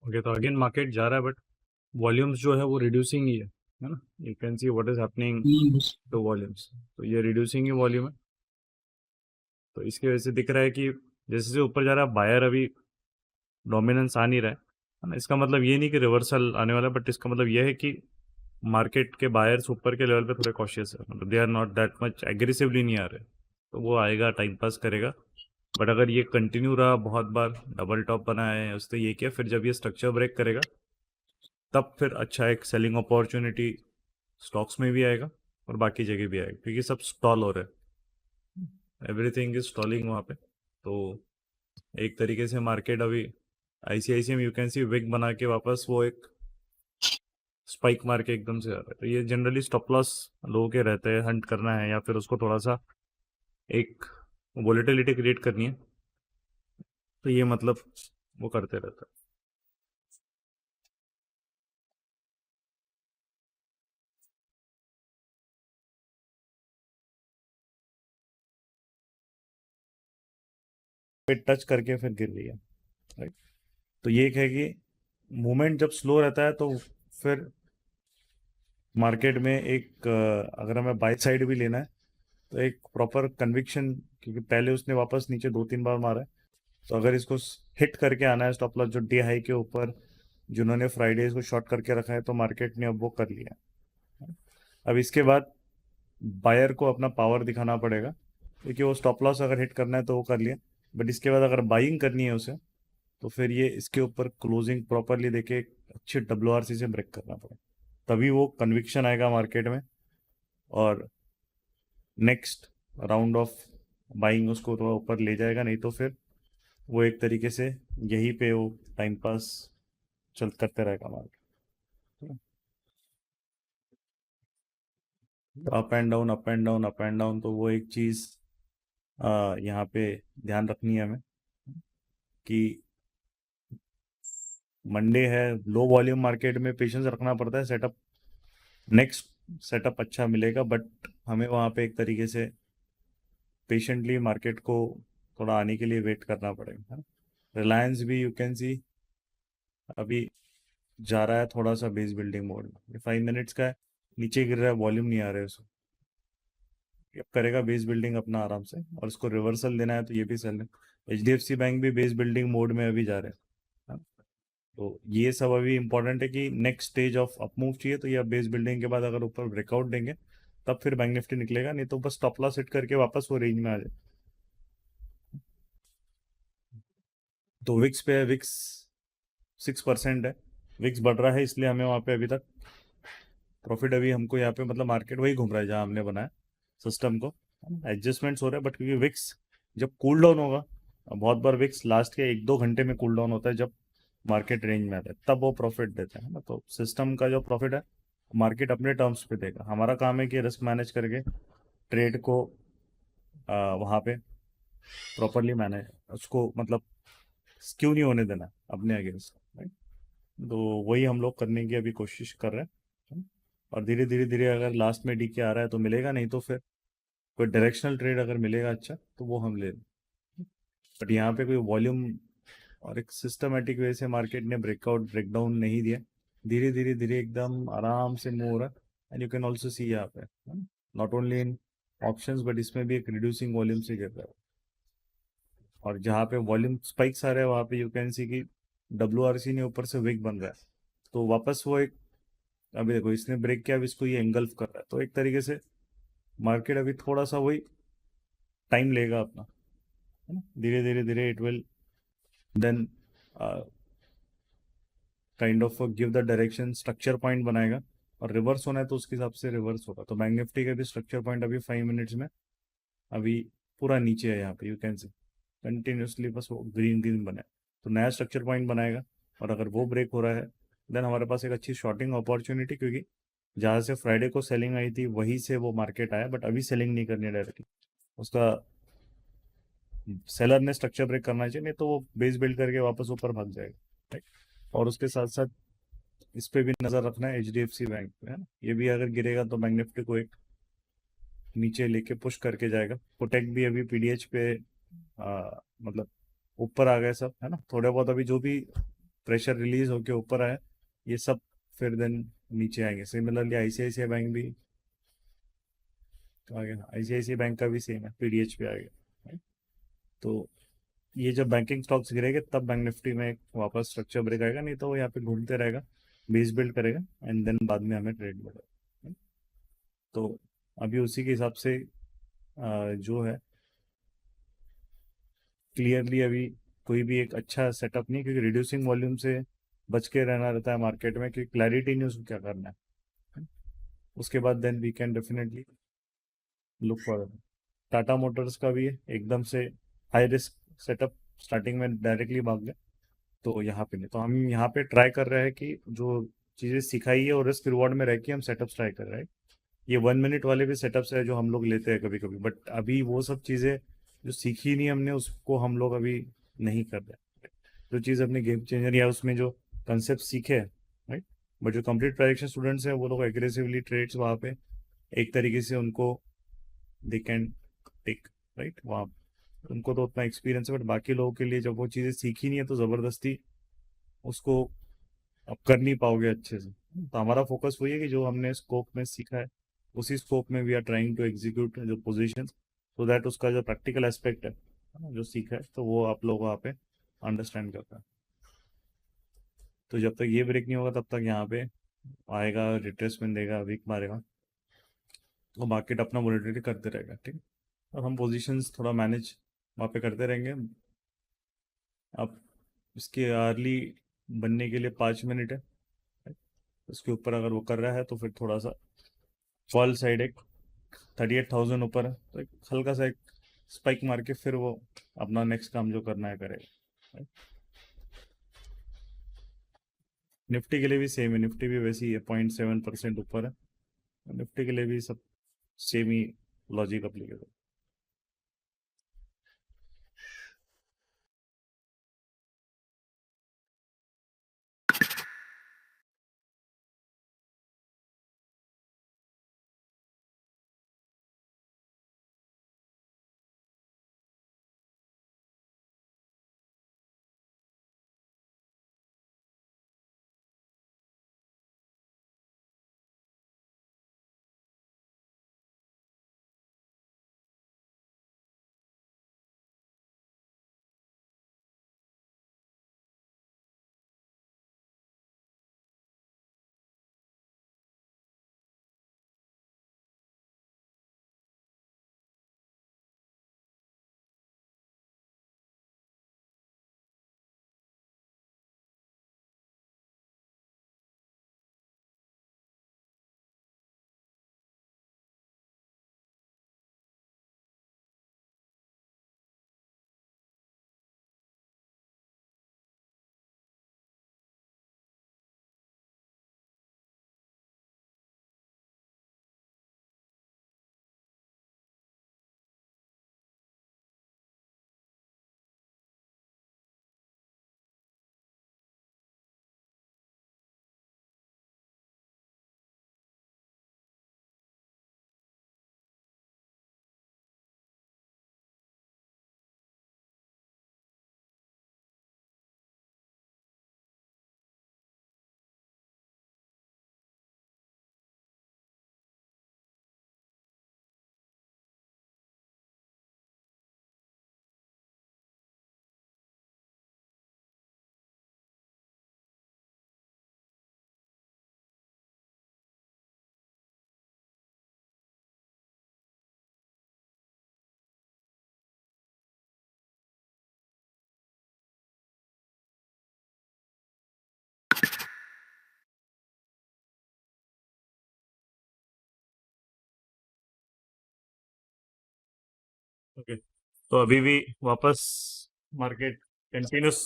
Okay, तो अगेन मार्केट जा रहा है, बट वॉल्यूम्स जो है वो रिड्यूसिंग ही है ना. You can see what is happening to volumes. तो ये रिड्यूसिंग ही वॉल्यूम है. तो इसकी वजह से दिख रहा है कि जैसे जैसे ऊपर जा रहा है, बायर अभी डोमिनेंस आ नहीं रहा है ना. इसका मतलब ये नहीं कि रिवर्सल आने वाला है, बट इसका मतलब ये है कि मार्केट के बायर्स ऊपर के लेवल पे थोड़े कॉशियस है. मतलब they are not that much aggressively नहीं आ रहे. तो वो आएगा, टाइम पास करेगा. बट अगर ये कंटिन्यू रहा, बहुत बार डबल टॉप बना है उसने ये किया, फिर जब ये स्ट्रक्चर ब्रेक करेगा तब फिर अच्छा एक सेलिंग अपॉर्चुनिटी स्टॉक्स में भी आएगा और बाकी जगह भी आएगा, क्योंकि सब स्टॉल हो रहे हैं. एवरीथिंग इज स्टॉलिंग वहाँ पे. तो एक तरीके से मार्केट अभी आईसीआईसीआई में यू कैन सी विग बना के वापस वो एक स्पाइक मार के एकदम से आ रहा है. तो ये जनरली स्टॉप लॉस लोगों के रहते हैं, हंट करना है या फिर उसको थोड़ा सा एक वोलेटिलिटी क्रिएट करनी है. तो ये मतलब वो करते रहते हैं. पे टच करके फिर गिर रही है, राइट. तो ये एक है कि मूवमेंट जब स्लो रहता है तो फिर मार्केट में एक अगर हमें बाय साइड भी लेना है तो एक प्रॉपर कन्विक्शन, क्योंकि पहले उसने वापस नीचे 2-3 बार मारा है, तो अगर इसको हिट करके आना है स्टॉप लॉस जो डे हाई के ऊपर जिन्होंने फ्राइडे इसको शॉर्ट करके रखा है, तो मार्केट ने अब वो कर लिया। अब इसके बाद बायर को अपना पावर दिखाना पड़ेगा, क्योंकि वो स्टॉप लॉस अगर हिट करना है तो वो कर लिया, बट इसके बाद अगर बाइंग करनी है उसे, तो फिर ये इसके ऊपर क्लोजिंग प्रॉपरली देके अच्छे WRC से ब्रेक करना पड़ेगा, तभी वो कन्विक्शन आएगा मार्केट में और नेक्स्ट राउंड ऑफ बाइंग उसको थोड़ा ऊपर ले जाएगा। नहीं तो फिर वो एक तरीके से यहीं पे वो टाइम पास चल करते रहेगा market. Up and down up and down up and down, तो वो एक चीज़ यहाँ पे ध्यान रखनी है हमें कि मंडे है, लो वॉल्यूम मार्केट में पेशेंस रखना पड़ता है, सेटअप नेक्स्ट सेटअप अच्छा मिलेगा, बट हमें वहाँ पे एक तरीके से पेशेंटली मार्केट को थोड़ा आने के लिए वेट करना पड़ेगा। रिलायंस भी यू कैन सी अभी जा रहा है थोड़ा सा बेस बिल्डिंग मोड में, ये 5 मिनट्स का है, नीचे गिर रहा है, वॉल्यूम नहीं आ रहा है उसको, अब करेगा बेस बिल्डिंग अपना आराम से, और इसको रिवर्सल देना है तो ये भी सेल है। HDFC बैंक भी बेस बिल्डिंग मोड में अभी जा रहे हैं, हाँ? तो ये सब अभी इंपॉर्टेंट है कि नेक्स्ट स्टेज ऑफ अपमूव चाहिए, तो ये बेस बिल्डिंग के बाद अगर ऊपर ब्रेकआउट देंगे तब फिर बैंक निफ्टी निकलेगा, नहीं तो बस स्टॉप लॉस हिट करके वापस वो रेंज में आ जाए। तो विक्स पे है, विक्स 6% है, विक्स बढ़ रहा है, इसलिए हमें वहाँ पे अभी तक प्रॉफिट अभी हमको यहाँ पे मतलब मार्केट वही घूम रहा है जहाँ हमने बनाया सिस्टम को, एडजस्टमेंट्स हो रहे हैं, बट क्योंकि विक्स जब कूल डाउन होगा, बहुत बार विक्स लास्ट के 1-2 घंटे में कूल डाउन होता है जब मार्केट रेंज में आता है, तब वो प्रॉफिट देते हैं ना। तो सिस्टम का जो प्रॉफिट है मार्केट अपने टर्म्स पे देगा, हमारा काम है कि रिस्क मैनेज करके ट्रेड को वहाँ पे प्रॉपरली मैनेज उसको मतलब स्क्यू नहीं होने देना अपने अगेंस्ट, राइट। तो वही हम लोग करने की अभी कोशिश कर रहे हैं, और धीरे धीरे धीरे अगर लास्ट में डीके आ रहा है तो मिलेगा, नहीं तो फिर कोई डायरेक्शनल ट्रेड अगर मिलेगा अच्छा तो वो हम ले लें। बट यहाँ पे कोई वॉल्यूम और एक सिस्टमेटिक वे से मार्केट ने ब्रेकआउट ब्रेकडाउन नहीं दिया, धीरे धीरे धीरे एकदम आराम से मूव हो रहा है। And you can also see यहाँ पे not only in options but इसमें भी एक रिड्यूसिंग वॉल्यूम से गिर रहा है, और जहाँ पे वॉल्यूम स्पाइक्स आ रहे हैं वहाँ पे यू कैन सी कि WRC ने ऊपर से विक बन रहा है, तो वापस वो एक अभी देखो इसने ब्रेक किया, अब इसको ये एंगल्फ कर रहा है, तो एक तरीके से मार्केट अभी थोड़ा सा वही टाइम लेगा अपना, है ना, धीरे धीरे धीरे it will then kind of give the direction, structure point बनाएगा, और रिवर्स होना है तो उसके हिसाब से रिवर्स होगा। तो बैंक निफ्टी का भी स्ट्रक्चर पॉइंट अभी 5 मिनट्स में अभी पूरा नीचे है, यहाँ पे यू कैन सी कंटिन्यूसली बस वो ग्रीन ग्रीन बना है, तो नया स्ट्रक्चर पॉइंट बनाएगा, और अगर वो ब्रेक हो रहा है देन हमारे पास एक अच्छी शॉर्टिंग अपॉर्चुनिटी, क्योंकि जहाँ से फ्राइडे को सेलिंग आई थी वहीं से वो मार्केट आया, बट अभी सेलिंग नहीं करनी डायरेक्टली, उसका सेलर ने स्ट्रक्चर ब्रेक करना चाहिए, नहीं तो वो बेस बिल्ड करके वापस ऊपर भाग जाएगा, राइट। और उसके साथ साथ इस पे भी नज़र रखना है HDFC बैंक पे, है ना, ये भी अगर गिरेगा तो बैंक निफ्टी को एक नीचे लेके पुश करके जाएगा। कोटेक भी अभी PDH पे मतलब ऊपर आ गए सब, है ना, थोड़े बहुत अभी जो भी प्रेशर रिलीज होके ऊपर आए ये सब फिर देन नीचे आएंगे। सिमिलरली ICICI बैंक भी आ गया, ICICI बैंक का भी सेम है, PDH पे आ गया, right? तो ये जब बैंकिंग स्टॉक्स गिरेंगे तब बैंक निफ्टी में एक वापस स्ट्रक्चर ब्रेक आएगा, नहीं तो वो यहाँ पे घूमते रहेगा, बेस बिल्ड करेगा एंड देन बाद में हमें ट्रेड मिलेगा। तो अभी उसी के हिसाब से जो है क्लियरली अभी कोई भी एक अच्छा सेटअप नहीं, क्योंकि रिड्यूसिंग वॉल्यूम से बच के रहना रहता है मार्केट में, क्योंकि क्लैरिटी नहीं उसको क्या करना है। उसके बाद then we can definitely look for Tata motors का भी है, एकदम से हाई रिस्क सेटअप स्टार्टिंग में डायरेक्टली भाग गए, तो यहाँ पे नहीं, तो हम यहाँ पे ट्राई कर रहे हैं कि जो चीज़ें सिखाई है और रिस्क रिवॉर्ड में रह के हम सेटअप्स ट्राई कर रहे हैं। ये 1 मिनट वाले भी सेटअप्स है जो हम लोग लेते हैं कभी कभी, बट अभी वो सब चीज़ें जो सीखी नहीं हमने उसको हम लोग अभी नहीं कर रहे। जो चीज़ अपने गेम चेंजर या उसमें जो कंसेप्ट सीखे हैं, राइट, बट जो कंप्लीट प्राइवेशन स्टूडेंट्स हैं वो लोग एग्रेसिवली ट्रेड्स वहाँ पे एक तरीके से उनको दे कैन टेक, राइट, वहाँ उनको तो उतना एक्सपीरियंस है, बट बाकी लोगों के लिए जब वो चीज़ें सीखी नहीं है तो ज़बरदस्ती उसको अब कर नहीं पाओगे अच्छे से। तो हमारा फोकस वही है कि जो हमने स्कोप में सीखा है उसी स्कोप में we are trying to execute जो पोजीशंस, सो दैट उसका जो प्रैक्टिकल एस्पेक्ट है जो सीखा है तो वो आप लोग वहाँ पे अंडरस्टैंड करता है। तो जब तक ये ब्रेक नहीं होगा तब तक यहाँ पे आएगा, रिट्रेसमेंट देगा, वीक मारेगा, तो मार्केट अपना वोलेटिलिटी करते रहेगा, ठीक है। और हम पोजीशंस थोड़ा मैनेज वहाँ पे करते रहेंगे। अब इसके अर्ली बनने के लिए 5 मिनट है, उसके ऊपर अगर वो कर रहा है तो फिर थोड़ा सा फॉल साइड एक 38,000 ऊपर है तो एक हल्का सा एक स्पाइक मार के फिर वो अपना नेक्स्ट काम जो करना है करेगा। निफ्टी के लिए भी सेम है, निफ्टी भी वैसी है, 0.7% ऊपर है। निफ्टी के लिए भी सब सेम ही लॉजिक अप्लीकेबल। ओके, तो अभी भी वापस मार्केट कंटिन्यूस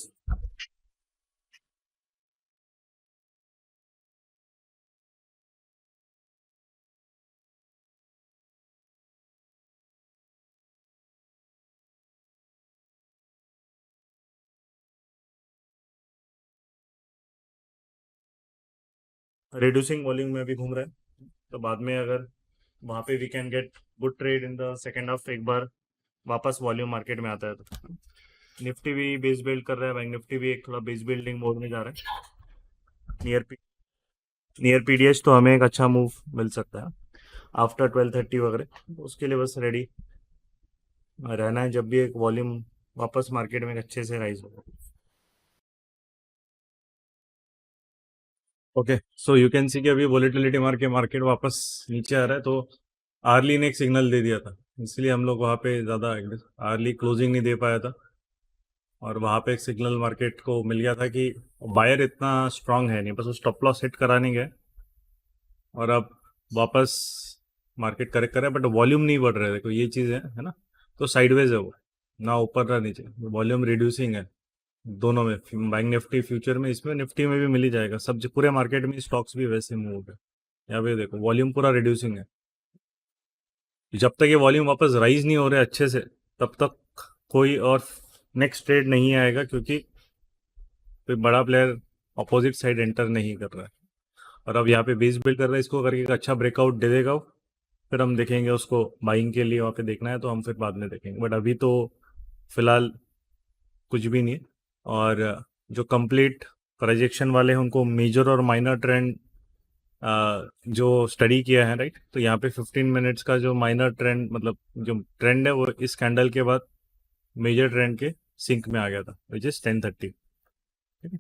रिड्यूसिंग वॉल्यूम में भी घूम रहा है, तो बाद में अगर वहाँ पे we can get good trade in the second half, एक बार वापस वॉल्यूम मार्केट में आता है तो। निफ्टी भी बेस बिल्ड कर रहा है, बैंक निफ्टी भी एक थोड़ा बेस बिल्डिंग मोड में जा रहा है। नियर पीडीएच तो हमें एक अच्छा मूव मिल सकता है आफ्टर 12:30 वगैरह, तो उसके लिए बस रेडी रहना है जब भी एक वॉल्यूम वापस मार्केट में एक अच्छे से राइज होगा। ओके, सो यू कैन सी कि अभी वॉलेटिलिटी मार के मार्केट वापस नीचे आ रहा है, तो आर्ली ने एक सिग्नल दे दिया था, इसलिए हम लोग वहाँ पे ज़्यादा आर्ली क्लोजिंग नहीं दे पाया था, और वहाँ पे एक सिग्नल मार्केट को मिल गया था कि बायर इतना स्ट्रांग है नहीं, बस वो स्टॉप लॉस हिट कराने गए और अब वापस मार्केट करेक्ट कर रहा है, बट वॉल्यूम नहीं बढ़ रहा है, देखो ये चीज़ है ना। तो साइडवेज है वो, ना ऊपर ना नीचे, वॉल्यूम रिड्यूसिंग है दोनों में, बैंक निफ्टी फ्यूचर में, इसमें निफ्टी में भी मिल ही जाएगा, सब पूरे मार्केट में स्टॉक्स भी वैसे मूव है। यहाँ पे देखो वॉल्यूम पूरा रिड्यूसिंग है, जब तक ये वॉल्यूम वापस राइज नहीं हो रहे अच्छे से तब तक कोई और नेक्स्ट ट्रेड नहीं आएगा, क्योंकि कोई बड़ा प्लेयर अपोजिट साइड एंटर नहीं कर रहा है। और अब यहाँ पे बेस बिल्ड कर रहा है, इसको करके एक अच्छा ब्रेकआउट दे देगा वो, फिर हम देखेंगे उसको बाइंग के लिए वहाँ पे देखना है तो हम फिर बाद में देखेंगे, बट अभी तो फिलहाल कुछ भी नहीं है। और जो कंप्लीट प्रोजेक्शन वाले हैं उनको मेजर और माइनर ट्रेंड जो स्टडी किया है, राइट, तो यहाँ पे 15 मिनट्स का जो माइनर ट्रेंड मतलब जो ट्रेंड है वो इस कैंडल के बाद मेजर ट्रेंड के सिंक में आ गया था विच इज़ 1030, ठीक है।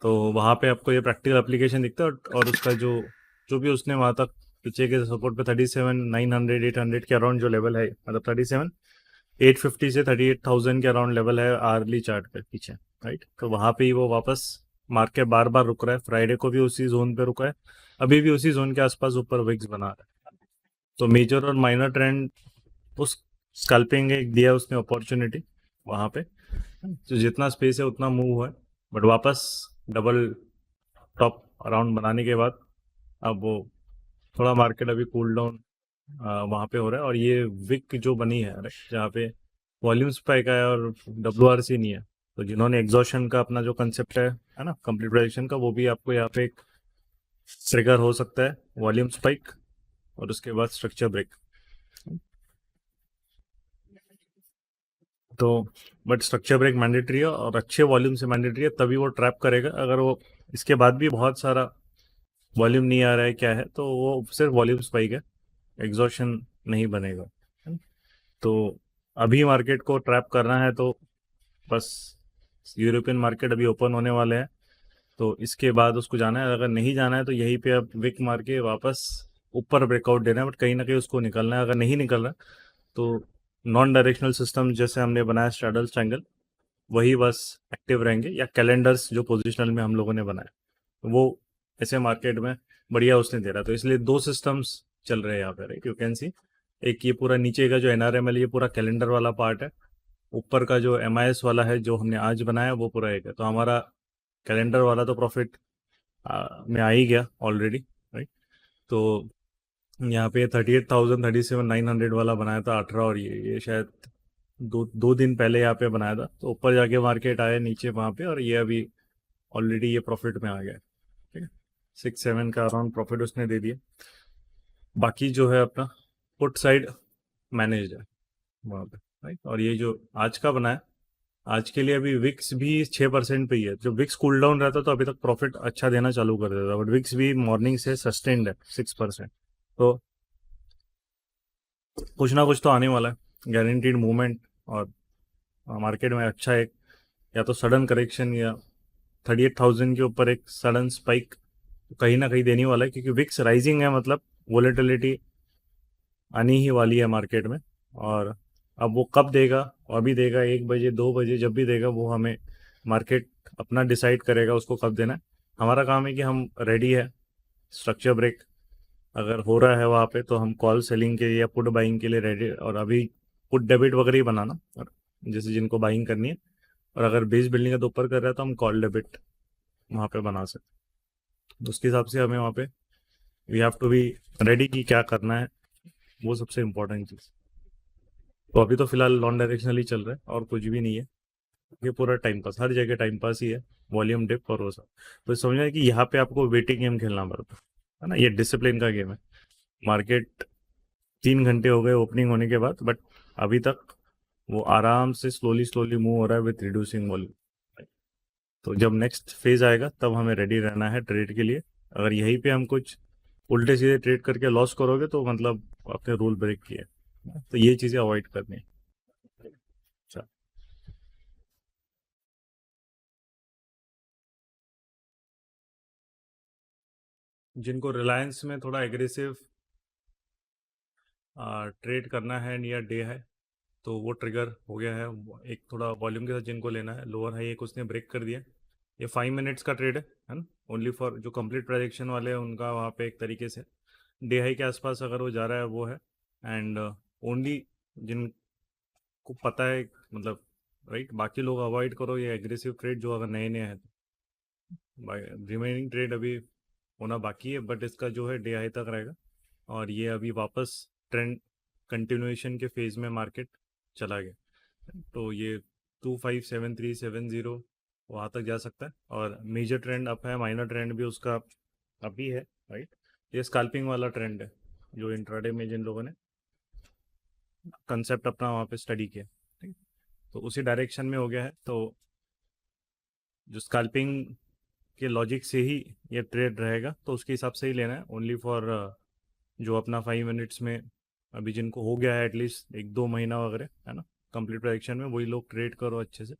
तो वहाँ पे आपको ये प्रैक्टिकल एप्लीकेशन दिखता है, और उसका जो जो भी उसने वहाँ तक पीछे के सपोर्ट पे 37,900 800 के अराउंड जो लेवल है, मतलब 37,850 से 38,000 के अराउंड लेवल है आर्ली चार्ट पे पीछे, राइट। तो वहाँ पे ही वो वापस मार्क के बार बार रुक रहा है, फ्राइडे को भी उसी जोन पे रुका है, अभी भी उसी जोन के आसपास ऊपर विक्स बना रहा है। तो मेजर और माइनर ट्रेंड उस स्कल्पिंग एक दिया उसने अपॉर्चुनिटी वहाँ पे, तो जितना स्पेस है उतना मूव हुआ है, बट वापस डबल टॉप अराउंड बनाने के बाद अब वो थोड़ा मार्केट अभी कूल डाउन वहाँ पे हो रहा है। और ये विक जो बनी है जहाँ पे वॉल्यूम स्पाइक है और WRC नहीं है, तो जिन्होंने एग्जॉशन का अपना जो कंसेप्ट है ना, कंप्लीट प्रोजेक्शन का, वो भी आपको यहाँ पे एक ट्रिगर हो सकता है, वॉल्यूम स्पाइक और उसके बाद स्ट्रक्चर ब्रेक। तो बट स्ट्रक्चर ब्रेक मैंडेटरी है और अच्छे वॉल्यूम से मैंडेटरी है, तभी वो ट्रैप करेगा। अगर वो इसके बाद भी बहुत सारा वॉल्यूम नहीं आ रहा है क्या है, तो वो सिर्फ वॉल्यूम स्पाइक है, एग्जॉशन नहीं बनेगा, है ना? तो अभी मार्केट को ट्रैप करना है तो बस यूरोपियन मार्केट अभी ओपन होने वाले हैं, तो इसके बाद उसको जाना है। अगर नहीं जाना है तो यहीं पे अब विक मार के वापस ऊपर ब्रेकआउट देना है, बट कहीं ना कहीं उसको निकलना है। अगर नहीं निकल रहा तो नॉन डायरेक्शनल सिस्टम जैसे हमने बनाया स्ट्रैडल ट्रायंगल, वही बस एक्टिव रहेंगे, या कैलेंडर्स जो पोजिशनल में हम लोगों ने बनाया वो ऐसे मार्केट में बढ़िया उसने दे रहा। तो इसलिए दो सिस्टम्स चल रहे हैं यहाँ पे, राइट, यू कैन सी। एक ये पूरा नीचे का जो NRML, ये पूरा कैलेंडर वाला पार्ट है, ऊपर का जो MIS वाला है जो हमने आज बनाया वो पूरा एक है। तो हमारा कैलेंडर वाला तो प्रॉफिट में आ ही गया ऑलरेडी, राइट। तो यहाँ पे 38,000 37,900 वाला बनाया था 18, और ये शायद दो दिन पहले यहाँ पे बनाया था। तो ऊपर जाके मार्केट आया नीचे वहाँ पे, और ये अभी ऑलरेडी ये प्रॉफिट में आ गया है, ठीक है। 6-7 का अराउंड प्रॉफिट उसने दे दिया। बाकी जो है अपना पुट साइड मैनेज है वहाँ पे, राइट। और ये जो आज का बना है, आज के लिए अभी विक्स भी 6% पे ही है। जो विक्स कूल डाउन रहता तो अभी तक प्रॉफिट अच्छा देना चालू कर देता, बट विक्स भी मॉर्निंग से सस्टेन्ड है 6%। तो कुछ ना कुछ तो आने वाला है, गारंटीड मूवमेंट। और मार्केट में अच्छा एक या तो सडन करेक्शन या 38,000 के ऊपर एक सडन स्पाइक कहीं ना कहीं देने वाला है, क्योंकि विक्स राइजिंग है, मतलब वोलेटिलिटी आनी ही वाली है मार्केट में। और अब वो कब देगा, अभी देगा 1 बजे 2 बजे, जब भी देगा वो हमें मार्केट अपना डिसाइड करेगा उसको कब देना है। हमारा काम है कि हम रेडी है, स्ट्रक्चर ब्रेक अगर हो रहा है वहाँ पे तो हम कॉल सेलिंग के या पुट बाइंग के लिए रेडी। और अभी पुट डेबिट वगैरह ही बनाना, और जैसे जिनको बाइंग करनी है, और अगर बेस बिल्डिंग का तो ऊपर कर रहा है तो हम कॉल डेबिट वहाँ पे बना सकते। तो उसके हिसाब से हमें वहाँ पे we have to be ready कि क्या करना है, वो सबसे इम्पोर्टेंट चीज़। तो अभी तो फिलहाल नॉन डायरेक्शनल ही चल रहा है और कुछ भी नहीं है, ये पूरा टाइम पास, हर जगह टाइम पास ही है, वॉल्यूम डिप और वो सब। तो समझना है कि यहाँ पे आपको वेटिंग गेम खेलना पड़ता है ना, ये डिसिप्लिन का गेम है। मार्केट 3 घंटे हो गए ओपनिंग होने के बाद, बट अभी तक वो आराम से स्लोली स्लोली मूव हो रहा है विथ रिड्यूसिंग वॉल्यूम। तो जब नेक्स्ट फेज आएगा तब हमें रेडी रहना है ट्रेड के लिए। अगर यहीं पे हम कुछ उल्टे सीधे ट्रेड करके लॉस करोगे तो मतलब आपने रूल ब्रेक किया है। तो ये चीज़ें अवॉइड करनी है। अच्छा, जिनको रिलायंस में थोड़ा एग्रेसिव ट्रेड करना है नियर डे है, तो वो ट्रिगर हो गया है। एक थोड़ा वॉल्यूम के साथ जिनको लेना है, लोअर हाई एक उसने ब्रेक कर दिया। ये 5 मिनट्स का ट्रेड है ना, ओनली फॉर जो कंप्लीट प्रोजेक्शन वाले हैं उनका वहाँ पे एक तरीके से डे हाई के आसपास अगर वो जा रहा है वो है। एंड ओनली जिनको पता है, मतलब राइट, बाकी लोग अवॉइड करो ये एग्रेसिव ट्रेड जो अगर नए नए हैं। रिमेनिंग ट्रेड अभी होना बाकी है, बट इसका जो है डे हाई तक रहेगा। और ये अभी वापस ट्रेंड कंटिन्यूएशन के फेज में मार्केट चला गया, तो ये 257370 वहाँ तक जा सकता है। और मेजर ट्रेंड अप है, माइनर ट्रेंड भी उसका अभी है, राइट। ये स्कैल्पिंग वाला ट्रेंड है जो इंट्राडे में जिन लोगों ने कंसेप्ट अपना वहाँ पे स्टडी किया, ठीक। तो उसी डायरेक्शन में हो गया है। तो जो स्कैल्पिंग के लॉजिक से ही ये ट्रेड रहेगा, तो उसके हिसाब से ही लेना है ओनली फॉर जो अपना 5 मिनट्स में अभी जिनको हो गया है एटलीस्ट 1-2 महीना वगैरह, है ना, कंप्लीट प्रोजेक्शन में, वही लोग ट्रेड करो अच्छे से,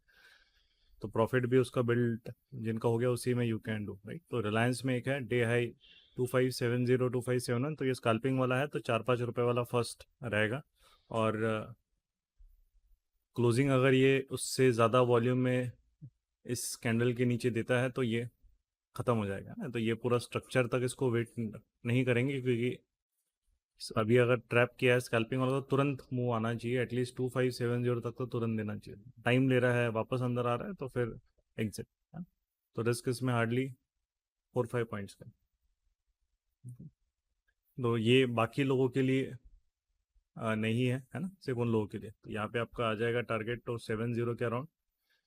तो प्रॉफिट भी उसका बिल्ड जिनका हो गया उसी में यू कैन डू, राइट। तो रिलायंस में एक है डे हाई 2570 2571, तो ये स्कैल्पिंग वाला है, तो 4-5 रुपये वाला फर्स्ट रहेगा, और क्लोजिंग अगर ये उससे ज़्यादा वॉल्यूम में इस कैंडल के नीचे देता है तो ये ख़त्म हो जाएगा ना, तो ये पूरा स्ट्रक्चर तक इसको वेट नहीं करेंगे, क्योंकि अभी अगर ट्रैप किया है स्कैल्पिंग वाला तो तुरंत मूव आना चाहिए, एटलीस्ट 2570 तक तो तुरंत देना चाहिए। टाइम ले रहा है, वापस अंदर आ रहा है तो फिर एग्जिट, तो रिस्क इसमें हार्डली 4-5 पॉइंट्स का। तो ये बाकी लोगों के लिए नहीं है ना, सिर्फ उन लोगों के लिए। तो यहाँ पे आपका आ जाएगा टारगेट तो 70 के अराउंड,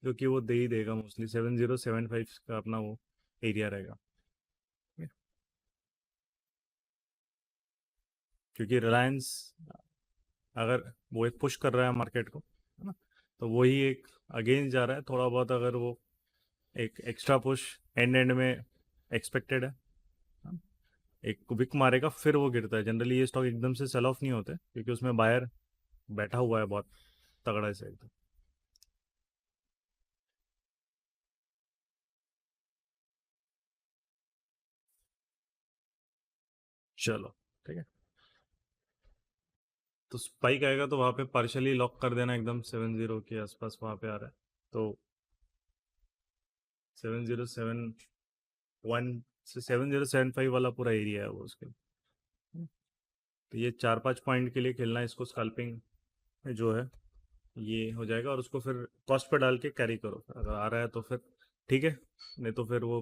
जो कि वो दे ही देगा मोस्टली, 7075 का अपना वो एरिया रहेगा, क्योंकि रिलायंस अगर वो एक पुश कर रहा है मार्केट को, है ना, तो वही एक अगेंस्ट जा रहा है थोड़ा बहुत, अगर वो एक एक्स्ट्रा पुश एंड में एक्सपेक्टेड है, हाँ, एक विक मारेगा फिर वो गिरता है। जनरली ये स्टॉक एकदम से सेल ऑफ नहीं होते, क्योंकि उसमें बायर बैठा हुआ है बहुत तगड़ा से एकदम। चलो ठीक है, तो स्पाइक आएगा तो वहाँ पे पार्शली लॉक कर देना एकदम 70 के आसपास, वहाँ पे आ रहा है तो 7071 से 7075 वाला पूरा एरिया है वो उसके। तो ये 4-5 पॉइंट के लिए खेलना है इसको, स्कैल्पिंग जो है ये हो जाएगा, और उसको फिर कॉस्ट पे डाल के कैरी करो, अगर आ रहा है तो फिर ठीक है, नहीं तो फिर वो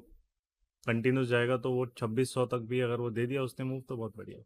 कंटिन्यूस जाएगा, तो वो 2600 तक भी अगर वो दे दिया उसने मूव तो बहुत बढ़िया।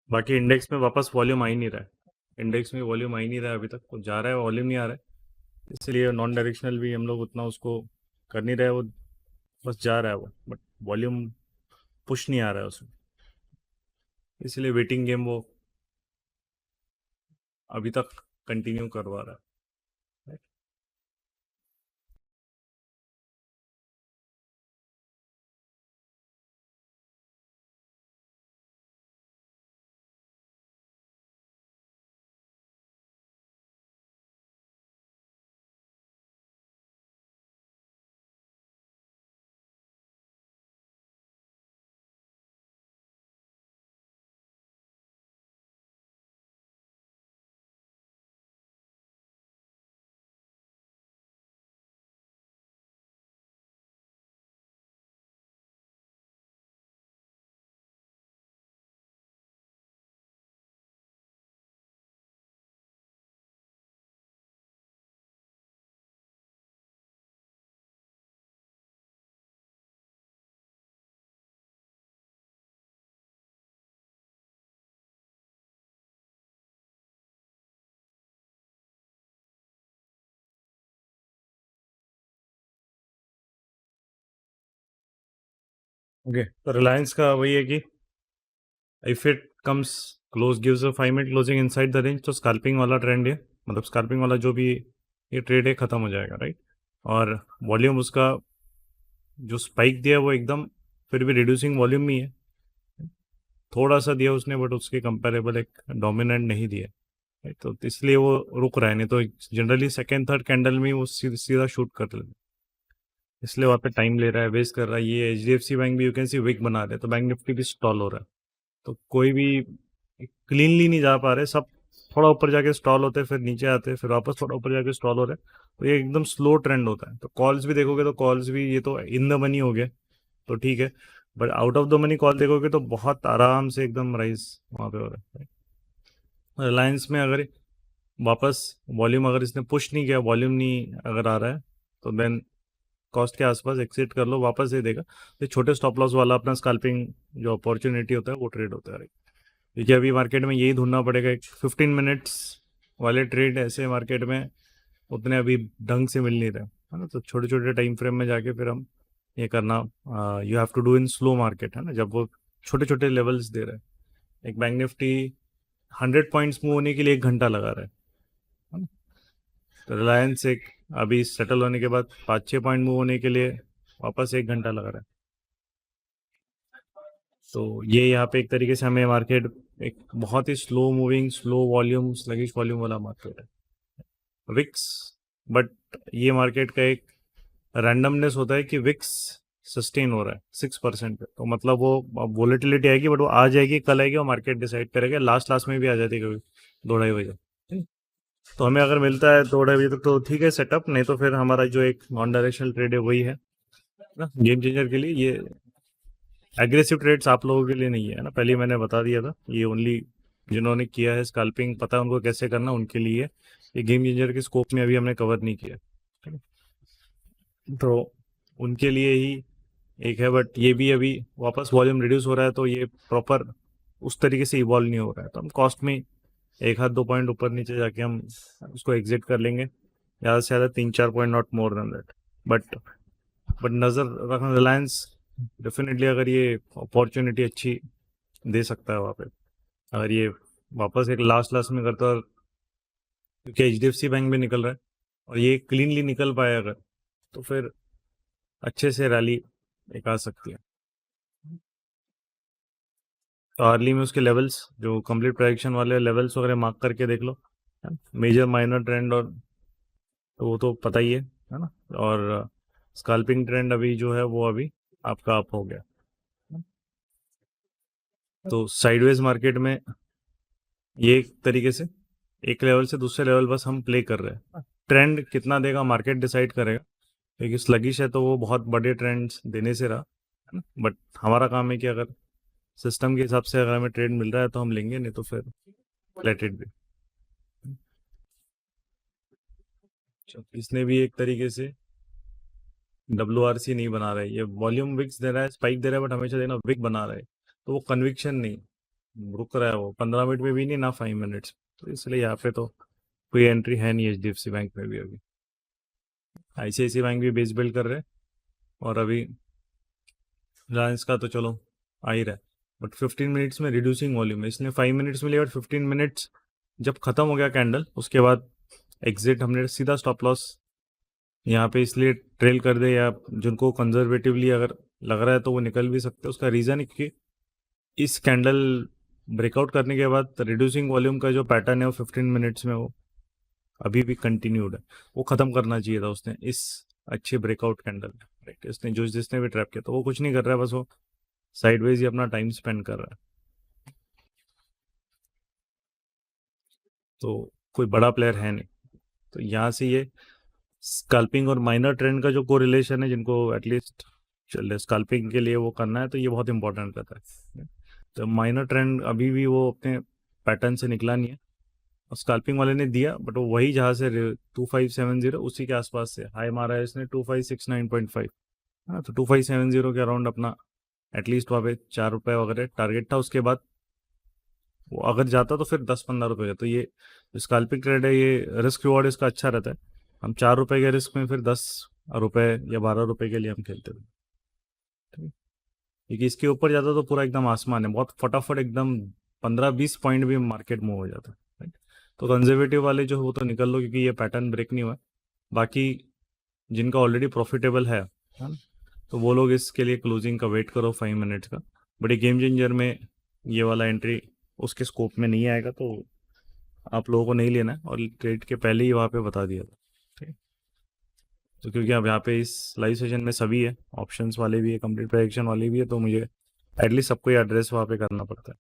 बाकी इंडेक्स में वापस वॉल्यूम आ ही नहीं रहा है, इंडेक्स में वॉल्यूम आ ही नहीं रहा है अभी तक, तो जा रहा है वॉल्यूम नहीं आ रहा है, इसलिए नॉन डायरेक्शनल भी हम लोग उतना उसको कर नहीं रहे, वो बस जा रहा है वो, बट वॉल्यूम पुश नहीं आ रहा है उसमें, इसलिए वेटिंग गेम वो अभी तक कंटिन्यू करवा रहा है। ओके, तो रिलायंस का वही है कि if it comes close gives a 5 minute closing inside the range, तो स्कैल्पिंग वाला ट्रेंड है, मतलब स्कैल्पिंग वाला जो भी ये ट्रेड है ख़त्म हो जाएगा, राइट। और वॉल्यूम उसका जो स्पाइक दिया वो एकदम फिर भी रिड्यूसिंग वॉल्यूम में ही है, थोड़ा सा दिया उसने, बट उसके कंपेरेबल एक डोमिनेंट नहीं दिया, राइट। तो इसलिए वो रुक रहा है, नहीं तो जनरली सेकेंड थर्ड कैंडल में वो सीधा शूट कर लेते, इसलिए वहाँ पे टाइम ले रहा है, वेस्ट कर रहा है। ये HDFC बैंक भी यू कैन सी विक बना रहे हैं, तो बैंक निफ्टी भी स्टॉल हो रहा है, तो कोई भी क्लीनली नहीं जा पा रहे सब, थोड़ा ऊपर जाके स्टॉल होते हैं, फिर नीचे आते हैं, फिर वापस थोड़ा ऊपर जाके स्टॉल हो रहे हैं। तो ये एकदम स्लो ट्रेंड होता है। तो कॉल्स भी देखोगे तो कॉल्स भी, ये तो इन द मनी हो गया तो ठीक है, but out of the money call देखोगे तो बहुत आराम से एकदम राइज वहाँ पे हो रहा है। रिलायंस में अगर वापस वॉल्यूम, अगर इसने पुश नहीं किया, वॉल्यूम नहीं अगर आ रहा है, तो देन कॉस्ट के आसपास एक्सिट कर लो, वापस दे देगा। तो छोटे स्टॉप लॉस वाला अपना स्कैल्पिंग जो अपॉर्चुनिटी होता है वो ट्रेड होता है। क्योंकि अभी मार्केट में यही ढूंढना पड़ेगा, एक 15 मिनट्स वाले ट्रेड ऐसे मार्केट में उतने अभी ढंग से मिल नहीं रहे, है ना। तो छोटे छोटे टाइम फ्रेम में जाके फिर हम ये करना, you have to do in slow market, है ना, जब वो छोटे छोटे लेवल्स दे रहे हैं। एक बैंक निफ्टी 100 पॉइंट्स मूव होने के लिए 1 घंटा लगा रहा है ना। तो रिलायंस एक अभी सेटल होने के बाद 5-6 पॉइंट मूव होने के लिए वापस 1 घंटा लगा रहा है। तो ये यहाँ पे एक तरीके से हमें मार्केट एक बहुत ही slow moving, slow volume, sluggish volume वाला मार्केट है विक्स। बट ये मार्केट का एक रैंडमनेस होता है कि विक्स सस्टेन हो रहा है 6% पे, तो मतलब वो वोलेटिलिटी आएगी, बट वो आ जाएगी, कल आएगी, और मार्केट डिसाइड करेगा। लास्ट लास्ट में भी आ जाती है कभी 2-2:30 बजे। तो हमें अगर मिलता है 2-2:30 बजे तक तो ठीक है सेटअप, नहीं तो फिर हमारा जो एक नॉन डायरेक्शनल ट्रेड है वही है ना, गेम चेंजर के लिए। ये एग्रेसिव ट्रेड्स आप लोगों के लिए नहीं है ना, पहले ही मैंने बता दिया था। ये ओनली जिन्होंने किया है स्कैल्पिंग, पता है उनको कैसे करना, उनके लिए ये गेम चेंजर के स्कोप में अभी हमने कवर नहीं किया, ठीक है। तो उनके लिए ही एक है, बट ये भी अभी वापस वॉल्यूम रिड्यूस हो रहा है, तो ये प्रॉपर उस तरीके से इवॉल्व नहीं हो रहा है। तो हम कॉस्ट में 1-2 पॉइंट ऊपर नीचे जाके हम उसको एग्जिट कर लेंगे, ज़्यादा से ज़्यादा 3-4 point, not more than that. But नज़र रखना, रिलायंस डेफिनेटली अगर ये अपॉर्चुनिटी अच्छी दे सकता है वहाँ पे, अगर ये वापस एक लास्ट लास्ट में करता है, क्योंकि HDFC बैंक भी निकल रहा है और ये क्लीनली निकल पाए अगर, तो फिर अच्छे से रैली एक आ सकती है। तो अर्ली में उसके लेवल्स जो कंप्लीट प्रेडिक्शन वाले लेवल्स वगैरह मार्क करके देख लो, मेजर माइनर ट्रेंड, और तो वो तो पता ही है ना। और स्कैल्पिंग ट्रेंड अभी जो है वो अभी आपका अप हो गया। तो साइडवेज मार्केट में ये एक तरीके से एक लेवल से दूसरे लेवल बस हम प्ले कर रहे हैं। ट्रेंड कितना देगा मार्केट डिसाइड करेगा, क्योंकि स्लगिश है तो वो बहुत बड़े ट्रेंड्स देने से रहा, है ना। बट हमारा काम है कि अगर सिस्टम के हिसाब से अगर हमें ट्रेड मिल रहा है तो हम लेंगे, नहीं तो फिर लेट इट बी। इसने भी एक तरीके से WRC नहीं बना रहा है, ये वॉल्यूम विक्स दे रहा है, स्पाइक दे रहा है, बट हमेशा देना विक बना रहा है, तो वो कन्विक्शन नहीं रुक रहा है, वो 15 मिनट में भी नहीं ना 5 मिनट्स। तो इसलिए यहाँ पे तो कोई एंट्री है नहीं HDFC बैंक में भी। अभी ICICI बैंक भी बेस बिल्ड कर रहे हैं, और अभी रिलायंस का तो चलो आ ही रहा है, बट 15 मिनट्स में रिड्यूसिंग वॉल्यूम है, इसने 5 मिनट्स में लिया, बट 15 मिनट्स जब खत्म हो गया कैंडल, उसके बाद एग्जिट हमने सीधा स्टॉप लॉस यहाँ पे इसलिए ट्रेल कर दे, या जिनको कंजर्वेटिवली अगर लग रहा है तो वो निकल भी सकते हैं। उसका रीज़न है कि इस कैंडल ब्रेकआउट करने के बाद रिड्यूसिंग वॉल्यूम का जो पैटर्न है वो 15 मिनट्स में वो अभी भी कंटिन्यूड है। वो ख़त्म करना चाहिए था उसने इस अच्छे ब्रेकआउट कैंडल, राइट। इसने जो जिसने भी ट्रैप किया, तो वो कुछ नहीं कर रहा है, बस वो साइडवेज ही अपना टाइम स्पेंड कर रहा है। तो कोई बड़ा प्लेयर है नहीं। तो यहाँ से ये स्कैल्पिंग और माइनर ट्रेंड का जो कोरिलेशन है, जिनको एटलीस्ट चल स्कैल्पिंग के लिए वो करना है, तो ये बहुत इंपॉर्टेंट रहता है। तो माइनर ट्रेंड अभी भी वो अपने पैटर्न से निकला नहीं है, और स्कैल्पिंग वाले ने दिया, बट वो वही जहाँ से 2570 उसी के आसपास से हाई मारा है इसने 2569.5, हाँ। तो 2570 के अराउंड अपना एटलीस्ट वहाँ पे 4 रुपये वगैरह टारगेट था। उसके बाद वो अगर जाता तो फिर 10-15 रुपये का। तो ये स्कैल्पिंग ट्रेड है, ये रिस्क रिवॉर्ड इसका अच्छा रहता है। हम 4 रुपये के रिस्क में फिर 10 रुपये या 12 रुपये के लिए हम खेलते थे, ठीक है। क्योंकि इसके ऊपर जाता तो पूरा एकदम आसमान है, बहुत फटाफट एकदम 15-20 पॉइंट भी मार्केट मूव हो जाता है, राइट। तो कंजर्वेटिव वाले जो है वो तो निकल लो, क्योंकि ये पैटर्न ब्रेक नहीं हुआ है। बाकी जिनका ऑलरेडी प्रॉफिटेबल है ना, तो वो लोग इसके लिए क्लोजिंग का वेट करो 5 मिनट्स का। बट ये गेम चेंजर में ये वाला एंट्री उसके स्कोप में नहीं आएगा, तो आप लोगों को नहीं लेना है, और ट्रेड के पहले ही वहाँ पे बता दिया था, ठीक है। तो क्योंकि अब यहाँ पे इस लाइव सेशन में सभी है, ऑप्शंस वाले भी है, कंप्लीट प्रेडिक्शन वाले भी है, तो मुझे एटलीस्ट सबको ये एड्रेस वहाँ पे करना पड़ता है।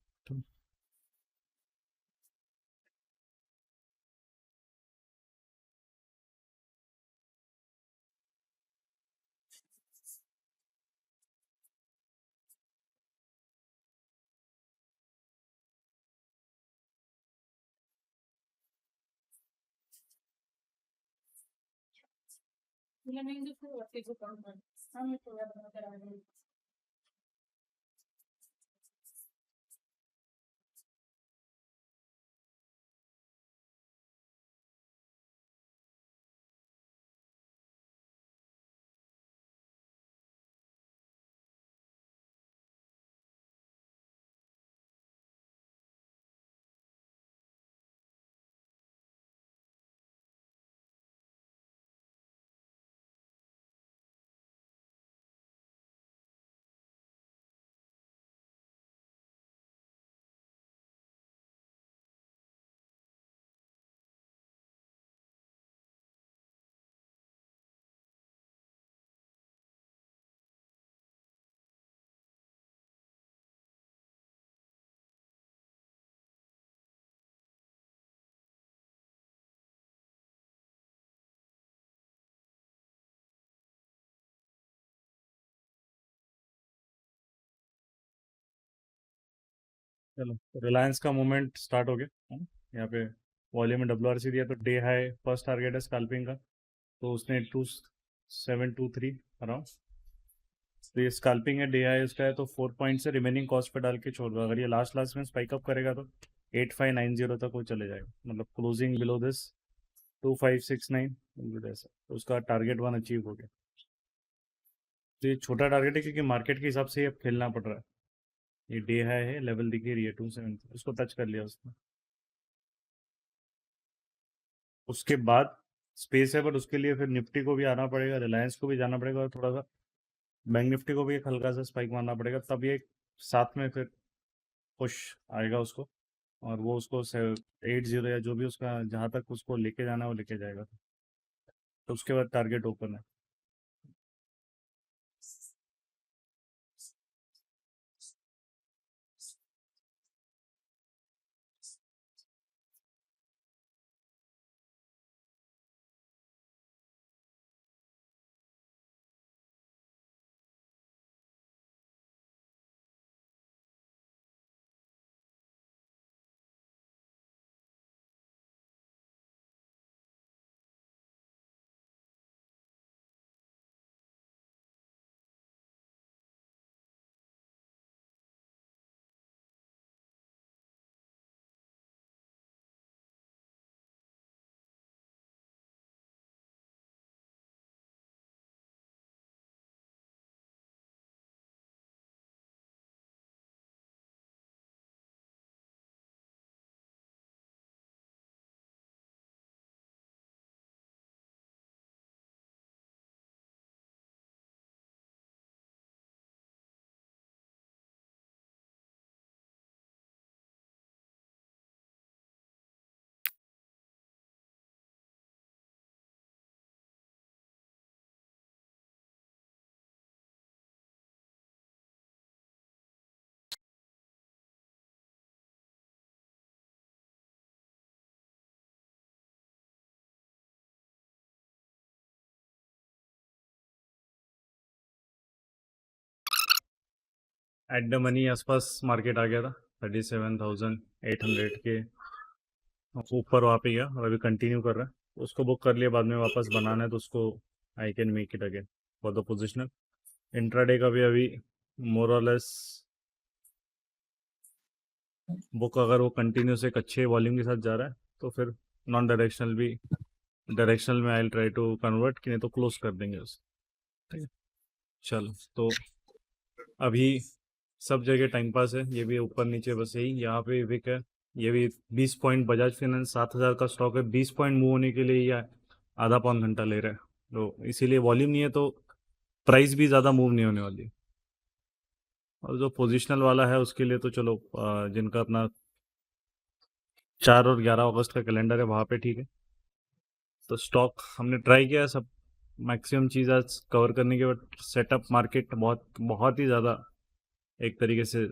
चलो, रिलायंस का मूवमेंट स्टार्ट हो गया है ना। यहाँ पे वॉल्यूम में WRC दिया तो डे हाई फर्स्ट टारगेट है स्कैल्पिंग का, तो उसने 2723 अराउंड, तो ये स्कैल्पिंग है, डे हाई उसका है, तो 4 पॉइंट से रिमेनिंग कॉस्ट पे डाल के छोड़ दो। अगर ये लास्ट में स्पाइक अप करेगा तो 8590 तक वो चले जाएगा, मतलब क्लोजिंग बिलो दिस 2569 ऐसा, तो उसका टारगेट 1 अचीव हो गया। तो ये छोटा टारगेट है क्योंकि मार्केट के हिसाब से ये अब खेलना पड़ रहा है। ये डे हाई है, लेवल दिख रही है 27, उसको टच कर लिया उसने। उसके बाद स्पेस है, बट उसके लिए फिर निफ्टी को भी आना पड़ेगा, रिलायंस को भी जाना पड़ेगा, और थोड़ा सा बैंक निफ्टी को भी एक हल्का सा स्पाइक मारना पड़ेगा, तब ये साथ में फिर पुश आएगा उसको, और वो उसको 80 या जो भी उसका जहाँ तक उसको लेके जाना है वो लेके जाएगा, तो उसके बाद टारगेट ओपन है। एट द मनी आसपास मार्केट आ गया था, 37,800 के ऊपर वहाँ पे गया, और अभी कंटिन्यू कर रहा है। उसको बुक कर लिया, बाद में वापस बनाना है तो उसको I can make it again for the positional. Intraday का भी अभी मोर और लेस बुक, अगर वो कंटिन्यूस एक अच्छे वॉल्यूम के साथ जा रहा है तो फिर नॉन डायरेक्शनल भी, डायरेक्शनल में आई ट्राई टू कन्वर्ट, कि नहीं तो क्लोज कर देंगे उसे। ठीक है, चलो, तो अभी सब जगह टाइम पास है, ये भी ऊपर नीचे बस यही, यहाँ पे विक है, ये भी 20 पॉइंट, बजाज फाइनेंस 7000 का स्टॉक है, 20 पॉइंट मूव होने के लिए ये आधा पौन घंटा ले रहा है, तो इसीलिए वॉल्यूम नहीं है तो प्राइस भी ज़्यादा मूव नहीं होने वाली। और जो पोजिशनल वाला है उसके लिए तो चलो, जिनका अपना 4 और 11 अगस्त का कैलेंडर है वहाँ पे ठीक है। तो स्टॉक हमने ट्राई किया सब, मैक्सिमम चीज़ आज कवर करने के बाद सेटअप मार्केट बहुत बहुत ही ज़्यादा एक तरीके से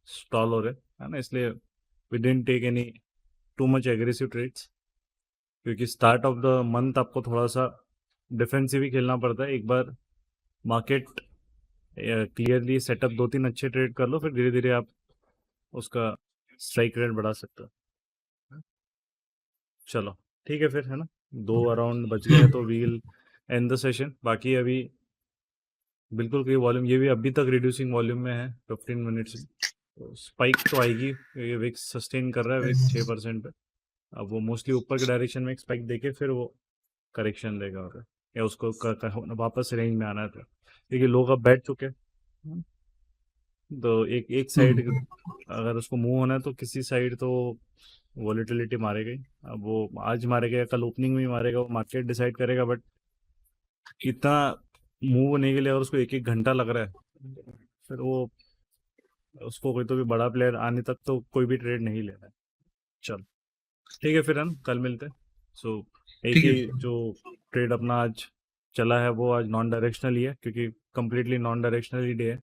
स्टॉल हो रहे है ना, इसलिए we didn't take any too much aggressive trades, क्योंकि स्टार्ट ऑफ द मंथ आपको थोड़ा सा डिफेंसिव ही खेलना पड़ता है। एक बार मार्केट क्लियरली सेटअप 2-3 अच्छे ट्रेड कर लो, फिर धीरे धीरे आप उसका स्ट्राइक रेट बढ़ा सकते हो। चलो ठीक है फिर, है ना, 2 अराउंड बच गए हैं, तो वील एंड द सेशन। बाकी अभी बिल्कुल कोई वॉल्यूम, ये भी अभी तक रिड्यूसिंग वॉल्यूम में है 15 मिनट्स में। तो स्पाइक तो आएगी, ये विक्स सस्टेन कर रहा है विक्स 6% पे। अब वो मोस्टली ऊपर के डायरेक्शन में एक स्पाइक देके फिर वो करेक्शन देगा और या उसको वापस रेंज में आना था, क्योंकि लोग अब बैठ चुके हैं। तो एक साइड अगर उसको मूव होना है तो किसी साइड तो वॉलेटिलिटी मारेगा ही। अब वो आज मारेगा या कल ओपनिंग में ही मारेगा, वो मार्केट डिसाइड करेगा। बट इतना मूव होने के लिए अगर उसको एक एक घंटा लग रहा है, फिर वो उसको कोई तो भी बड़ा प्लेयर आने तक तो कोई भी ट्रेड नहीं लेना है। चल ठीक है, फिर हम कल मिलते हैं। सो एक ठीक है ही जो ट्रेड अपना आज चला है वो आज नॉन डायरेक्शनल ही है, क्योंकि कंप्लीटली नॉन डायरेक्शनल ही डे है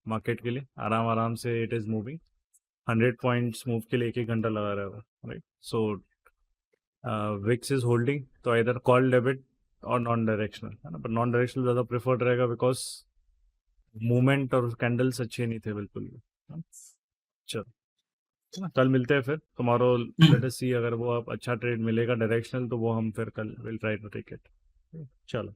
मार्केट के लिए। आराम आराम से it is moving 100 points move के लिए एक एक घंटा लगा रहा है वो, right. So VIX is holding, तो इधर कॉल डेबिट और नॉन डायरेक्शनल है ना, पर नॉन डायरेक्शनल ज़्यादा प्रेफर्ड रहेगा बिकॉज मूवमेंट और कैंडल्स अच्छे नहीं थे बिल्कुल भी, हाँ। चलो है ना, कल मिलते हैं फिर टुमारो। लेट अस सी, अगर वो अब अच्छा ट्रेड मिलेगा डायरेक्शनल तो वो हम फिर कल will try to take it. चलो।